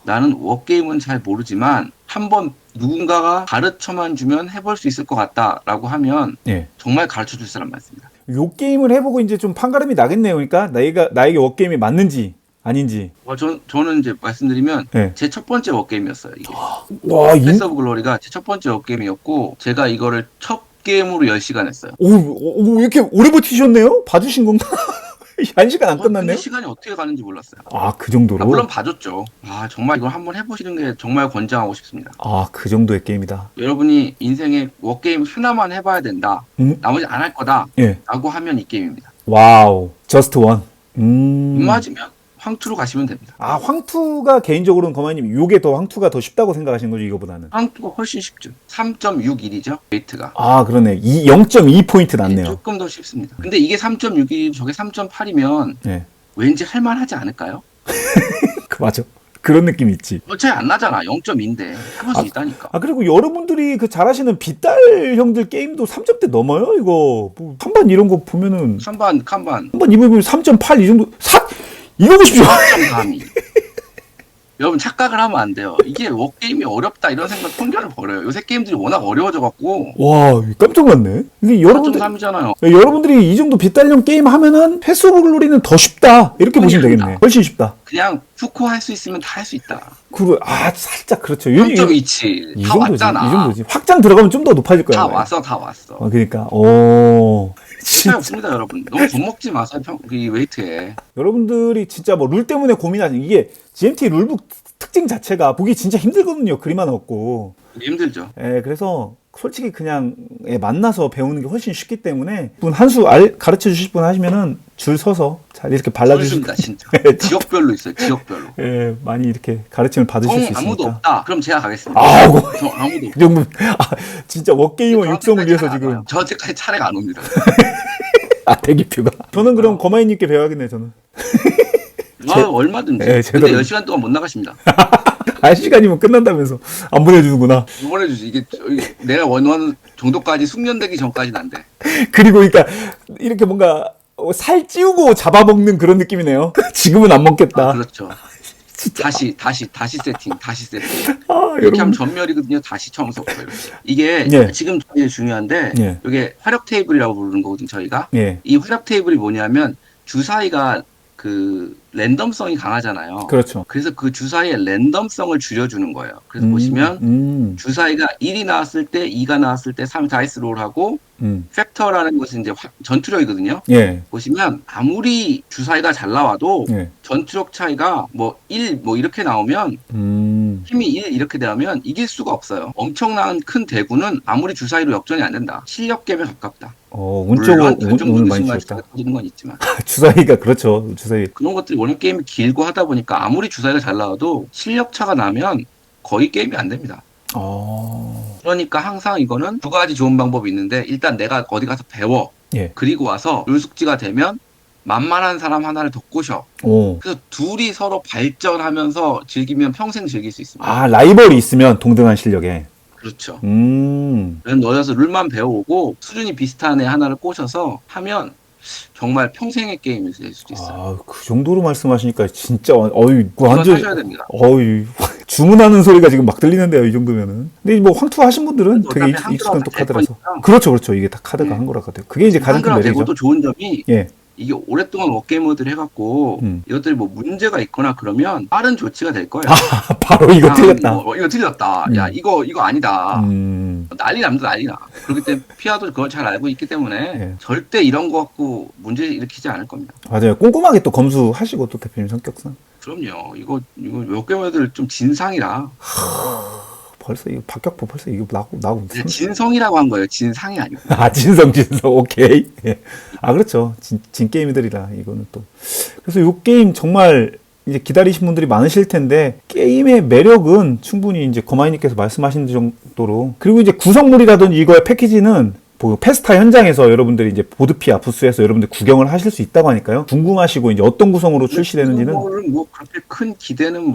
나는 워게임은 잘 모르지만 한번 누군가가 가르쳐만 주면 해볼 수 있을 것 같다 라고 하면 예. 정말 가르쳐 줄 사람 많습니다. 요 게임을 해보고 이제 좀 판가름이 나겠네요. 그러니까 나에게 워게임이 맞는지 아닌지. 저는 이제 말씀드리면 네. 제 첫 번째 워게임이었어요. 이게. 와, 패스 오브 글로리가 제 첫 번째 워게임이었고 제가 이거를 첫 게임으로 10시간 했어요. 왜 이렇게 오래 버티셨네요? 봐주신 건가? 1시간 안 끝났네요? 근데 시간이 어떻게 가는지 몰랐어요. 아, 그 정도로? 물론 봐줬죠. 정말 이걸 한번 해보시는 게 정말 권장하고 싶습니다. 아, 그 정도의 게임이다. 여러분이 인생에 워게임 하나만 해봐야 된다. 나머지 안 할 거다. 예. 라고 하면 이 게임입니다. 와우. 저스트 원. 맞으면 황투로 가시면 됩니다. 아, 황투가 개인적으로는 거마님 요게 더 황투가 더 쉽다고 생각하시는 거죠, 이거보다는? 황투가 훨씬 쉽죠. 3.61이죠. 웨이트가. 아, 그러네. 0.2포인트 낮네요. 조금 더 쉽습니다. 근데 이게 3.61, 저게 3.8이면 네. 왠지 할만하지 않을까요? 맞아. 그런 느낌이 있지. 차이 안 나잖아. 0.2인데 해볼 수 있다니까. 아, 그리고 여러분들이 그 잘하시는 빗달 형들 게임도 3점대 넘어요, 이거. 뭐, 한반 이런 거 보면은. 칸반. 한반 이거 보면 3.8 이 정도. 이거 보십시오. 4.32. 여러분 착각을 하면 안 돼요. 이게 워게임이 어렵다 이런 생각 편견을 버려요. 요새 게임들이 워낙 어려워져갖고 와, 깜짝 놀랐네. 이게 여러분들, 4.3이잖아요. 여러분들이 이 정도 비달령 게임 하면은 패스 오브 글로리는 더 쉽다. 이렇게 보시면 되겠네. 훨씬 쉽다. 그냥 푸코 할 수 있으면 다 할 수 있다. 살짝 그렇죠. 0.27. 이 다 정도지. 왔잖아. 이 정도지. 확장 들어가면 좀 더 높아질 거야. 다 왔어. 그러니까, 진짜 없습니다, 여러분. 너무 겁먹지 마세요, 이 웨이트에. 여러분들이 진짜 뭐 룰 때문에 고민하지. 이게 GMT 룰북 특징 자체가 보기 진짜 힘들거든요. 그림 하나 없고. 힘들죠. 예, 그래서 솔직히 그냥 만나서 배우는 게 훨씬 쉽기 때문에 분 한 수 가르쳐 주실 분 하시면은 줄 서서 잘 이렇게 발라주실 습니다 진짜. 지역별로 있어요, 지역별로. 예, 많이 이렇게 가르침을 받으실 수 있으니까. 아무도 없다. 그럼 제가 가겠습니다. 아우, 저 아무도 없다. 그 정도, 진짜 워게이머 육성을 위해서 지금. 저한테까지 차례가 안 옵니다. 대기표가. 저는 그럼 거마이님께 배워야겠네, 저는. 얼마든지. 예, 근데 10시간 동안 못 나가십니다. 시간이면 끝난다면서 안 보내주는구나. 보내주지. 이게 내가 원하는 정도까지 숙련되기 전까지는 안 돼. 그리고 그러니까 이렇게 뭔가 살 찌우고 잡아먹는 그런 느낌이네요. 지금은 안 먹겠다. 그렇죠. 다시 세팅. 이렇게 여러분. 하면 전멸이거든요. 다시 처음부터 이렇게. 이게 예. 지금 되게 중요한데 예. 이게 화력 테이블이라고 부르는 거거든요. 저희가. 예. 이 화력 테이블이 뭐냐면 주사위가 그 랜덤성이 강하잖아요. 그렇죠. 그래서 그 주사위의 랜덤성을 줄여주는 거예요. 그래서 보시면 주사위가 1이 나왔을 때, 2가 나왔을 때 3 다이스 롤하고 팩터라는 것은 이제 전투력이거든요. 예. 보시면 아무리 주사위가 잘 나와도 예. 전투력 차이가 뭐 1, 뭐 이렇게 나오면 힘이 1 이렇게 되면 이길 수가 없어요. 엄청난 큰 대구는 아무리 주사위로 역전이 안 된다. 실력 게임에 가깝다. 운적으로 운을 많이 주셨다. 주셨다. 터지는 건 있지만 주사위가 그렇죠. 주사위. 그런 것들이 워낙 게임이 길고 하다 보니까 아무리 주사위가 잘 나와도 실력 차가 나면 거의 게임이 안 됩니다. 그러니까 항상 이거는 두 가지 좋은 방법이 있는데 일단 내가 어디 가서 배워. 예. 그리고 와서 룰 숙지가 되면 만만한 사람 하나를 더 꼬셔. 그래서 둘이 서로 발전하면서 즐기면 평생 즐길 수 있습니다. 라이벌이 있으면 동등한 실력에. 그렇죠. 그래서 너여서 룰만 배워오고 수준이 비슷한 애 하나를 꼬셔서 하면 정말 평생의 게임이 될 수도 있어요. 그 정도로 말씀하시니까 진짜 완전 완전 하셔야 됩니다. 주문하는 소리가 지금 막 들리는데요, 이 정도면은. 근데 뭐 황투 하신 분들은 되게 어차피 익숙한 또 한글화가 카드라서. 될 그렇죠. 이게 다 카드가 한거라 같아요. 그게 이제 가장 큰 한글화 되고 매력이죠. 또 좋은 점이 예. 이게 오랫동안 워게이머들 해갖고 이것들이 뭐 문제가 있거나 그러면 빠른 조치가 될 거예요. 바로 이거 틀렸다. 이거 틀렸다. 야 이거 아니다. 난리 납니다. 난리 나. 그렇기 때문에 피아도 그걸 잘 알고 있기 때문에 예. 절대 이런 거 갖고 문제 일으키지 않을 겁니다. 맞아요. 꼼꼼하게 또 검수하시고 또 대표님 성격상. 그럼요. 이거 워게이머들 좀 진상이라. 벌써 이거 박격포 벌써 이거 나고 진성이라고 한 거예요. 진상이 아니고. 진성 오케이. 예. 그렇죠. 진 게임들이라 이거는 또. 그래서 이 게임 정말 이제 기다리신 분들이 많으실 텐데 게임의 매력은 충분히 이제 거마이님께서 말씀하신 정도로, 그리고 이제 구성물이라든지 이거의 패키지는 페스타 현장에서 여러분들이 이제 보드피아 부스에서 여러분들 구경을 하실 수 있다고 하니까요. 궁금하시고 이제 어떤 구성으로 출시되는지는 뭐 그렇게 큰 기대는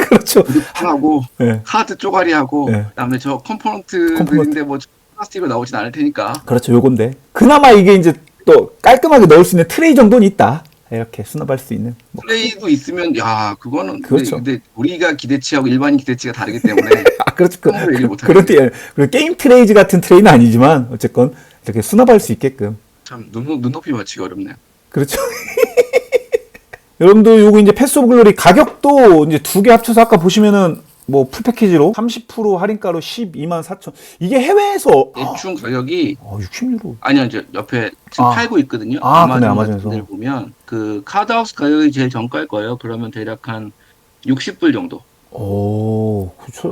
그렇죠. 하고 네. 카드 쪼가리하고 네. 그다음에 저 컴포넌트인데 뭐 플라스틱으로 나오진 않을 테니까. 그렇죠. 요건데 그나마 이게 이제 또 깔끔하게 넣을 수 있는 트레이 정도는 있다. 이렇게 수납할 수 있는. 플레이도 있으면 그거는 그렇죠. 근데 우리가 기대치하고 일반인 기대치가 다르기 때문에 그렇죠. 그렇게 게임 트레이즈 같은 트레이는 아니지만 어쨌건 이렇게 수납할 수 있게끔. 참 눈높이 맞추기 어렵네요. 그렇죠. 여러분들 요거 이제 패스 오브 글로리 가격도 이제 두 개 합쳐서 아까 보시면은 뭐 풀 패키지로 30% 할인가로 124,000. 이게 해외에서 대충 가격이 60유로. 아니요, 이제 옆에 지금 팔고 있거든요. 그네, 아마존에서. 보면 그 카드하우스 가격이 제일 정가일 거예요. 그러면 대략 한 60불 정도.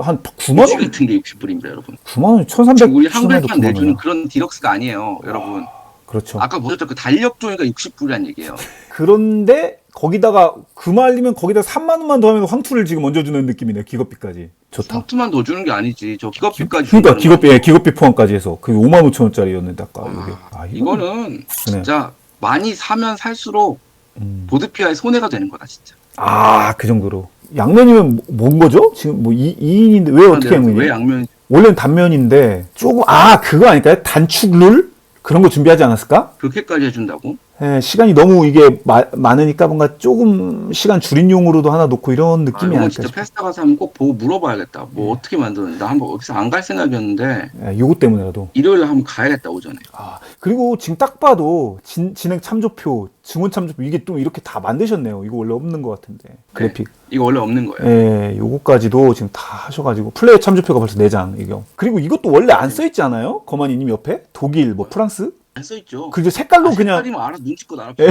한 9만 원 같은 게 60불입니다, 여러분. 9만 원, 1,300. 우리 한글판 내주는 그런 디럭스가 아니에요, 여러분. 그렇죠. 아까 보셨죠? 그 달력 조니까 60불이란 얘기예요. 그런데 거기다가 그 말이면 거기다 3만 원만 더 하면 황투를 지금 얹어주는 느낌이네요. 기겁비까지. 좋다. 황투만 더 주는 게 아니지. 저 기겁비까지. 그러니까 기겁비 포함까지 해서 그게 5만 5천 원짜리였는데 아까. 이거는 진짜 많이 사면 살수록 보드피아의 손해가 되는 거다 진짜. 그 정도로. 양면이면 뭔 거죠? 지금 뭐 2인인데 왜 어떻게 양면이에요? 왜 양면? 원래는 단면인데 조금 그거 아닐까요? 단축 룰? 그런 거 준비하지 않았을까? 그렇게까지 해준다고? 예, 시간이 너무 이게 많으니까 뭔가 조금 시간 줄인 용으로도 하나 놓고 이런 느낌이 이건 아닐까 진짜 싶어요. 페스타 가서 한번 꼭 보고 물어봐야겠다. 뭐 어떻게 만드는지. 나 한번 여기서 안 갈 생각이었는데 예, 요거 때문에라도. 일요일에 한번 가야겠다 오전에. 아, 그리고 지금 딱 봐도 진행 참조표, 증원 참조표 이게 또 이렇게 다 만드셨네요. 이거 원래 없는 것 같은데. 그래픽. 이거 원래 없는 거예요. 예, 요거까지도 지금 다 하셔가지고 플레이 참조표가 벌써 4장 이거. 그리고 이것도 원래 안 써있지 않아요? 거만이님 옆에? 독일, 뭐 프랑스? 안 써있죠. 그리고 색깔로 그냥 색깔이면 알아 눈치껏 알아. 예,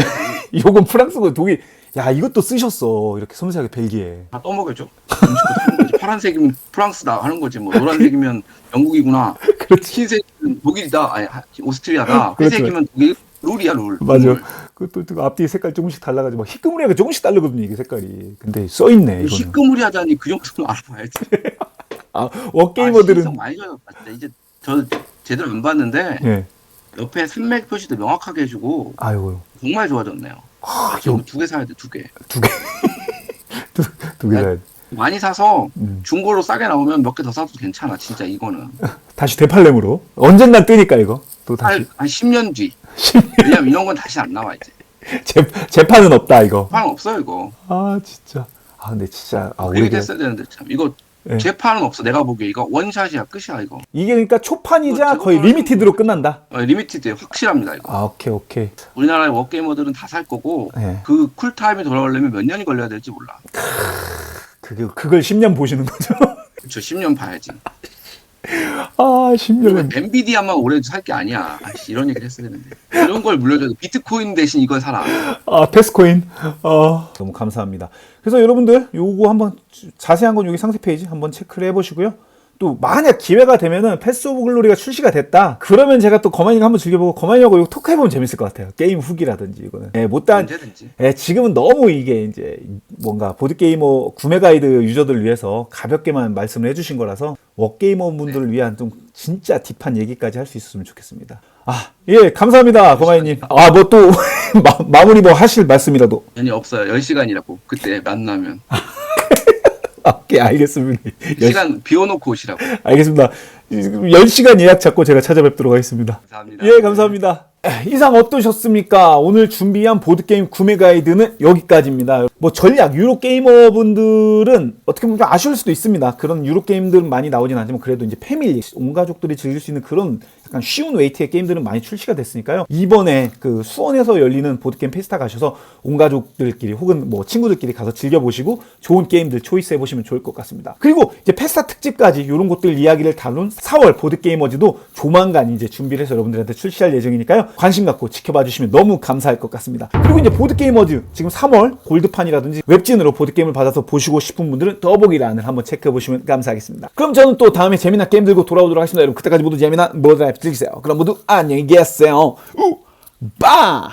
요건 프랑스고 독일. 야, 이것도 쓰셨어. 이렇게 섬세하게 벨기에. 다 떠먹여줘. 눈치껏 하는 거지. 파란색이면 프랑스다 하는 거지. 뭐 노란색이면 영국이구나. 그렇지. 흰색이면 독일이다. 아니 오스트리아다. 그렇죠. 회색이면 독일. 룰이야 룰. 맞아. 룰. 그것도 앞뒤 색깔 조금씩 달라가지고 막 희끄무리하게 조금씩 다르거든요. 이게 색깔이. 근데 써있네 이거는. 시끄무리 하자니 그 정도는 알아봐야지. 아, 워게이머들은. 신성 많이 좋아졌다. 진짜 이제 저 제대로 안 봤는데 예. 옆에 산맥 표시도 명확하게 해주고 아이고. 정말 좋아졌네요. 아, 지금 2개 사야 돼 2개. 두 개. 두 개 사야 돼. 많이 사서 음. 중고로 싸게 나오면 몇 개 더 사도 괜찮아. 진짜 이거는. 다시 되팔렘으로. 언젠간 뜨니까 이거. 또 다시. 한 10년 뒤. 왜냐면 이런 건 다시 안 나와 이제. 재판은 없다 이거. 재판 없어요 이거. 아 진짜. 아 근데 진짜 그게 오래돼. 됐어야 되는데 참 이거 예. 재판은 없어. 내가 보기에 이거 원샷이야 끝이야 이거. 이게 그러니까 초판이자 이거 거의 저거는- 리미티드로 끝난다. 리미티드 확실합니다 이거. 아 오케이. 우리나라의 워게이머들은 다 살 거고 예. 그 쿨타임이 돌아오려면 몇 년이 걸려야 될지 몰라. 그걸 10년 보시는 거죠? 그렇죠. 10년 봐야지. 아 10년은. 엔비디아만 오래 살 게 아니야. 아이씨, 이런 얘기를 했어야 되는데. 이런 걸 물려줘도 비트코인 대신 이걸 사라. 아, 패스코인. 너무 감사합니다. 그래서 여러분들 요거 한번 자세한 건 여기 상세 페이지 한번 체크를 해보시고요. 또 만약 기회가 되면은 패스 오브 글로리가 출시가 됐다. 그러면 제가 또 거만이가 한번 즐겨보고 거만이하고 이거 토크 해보면 재밌을 것 같아요. 게임 후기라든지 이거는. 예, 못단. 언제든지. 예, 지금은 너무 이게 이제 뭔가 보드게이머 구매 가이드 유저들을 위해서 가볍게만 말씀을 해주신 거라서 워게이머 분들을 위한 좀 진짜 딥한 얘기까지 할 수 있었으면 좋겠습니다. 아, 예, 감사합니다, 거마이님. 아, 뭐 또 마무리 뭐 하실 말씀이라도. 아니 없어요. 10시간이라고. 그때 만나면. 오케이, 알겠습니다. 시간 비워놓고 오시라고. 알겠습니다. 10시간 예약 잡고 제가 찾아뵙도록 하겠습니다. 감사합니다. 예, 감사합니다. 이상 어떠셨습니까? 오늘 준비한 보드게임 구매 가이드는 여기까지입니다. 뭐 전략 유로 게이머분들은 어떻게 보면 좀 아쉬울 수도 있습니다. 그런 유로 게임들은 많이 나오진 않지만 그래도 이제 패밀리, 온 가족들이 즐길 수 있는 그런 약간 쉬운 웨이트의 게임들은 많이 출시가 됐으니까요. 이번에 그 수원에서 열리는 보드게임 페스타 가셔서 온 가족들끼리 혹은 뭐 친구들끼리 가서 즐겨보시고 좋은 게임들 초이스 해보시면 좋을 것 같습니다. 그리고 이제 페스타 특집까지 이런 것들 이야기를 다룬 4월 보드게이머즈도 조만간 이제 준비를 해서 여러분들한테 출시할 예정이니까요. 관심 갖고 지켜봐 주시면 너무 감사할 것 같습니다. 그리고 이제 보드게이머즈 지금 3월 골드판이라든지 웹진으로 보드게임을 받아서 보시고 싶은 분들은 더보기란을 한번 체크해 보시면 감사하겠습니다. 그럼 저는 또 다음에 재미난 게임 들고 돌아오도록 하겠습니다. 여러분 그때까지 모두 재미난 모드 라이프 즐기세요. 그럼 모두 안녕히 계세요. 빠!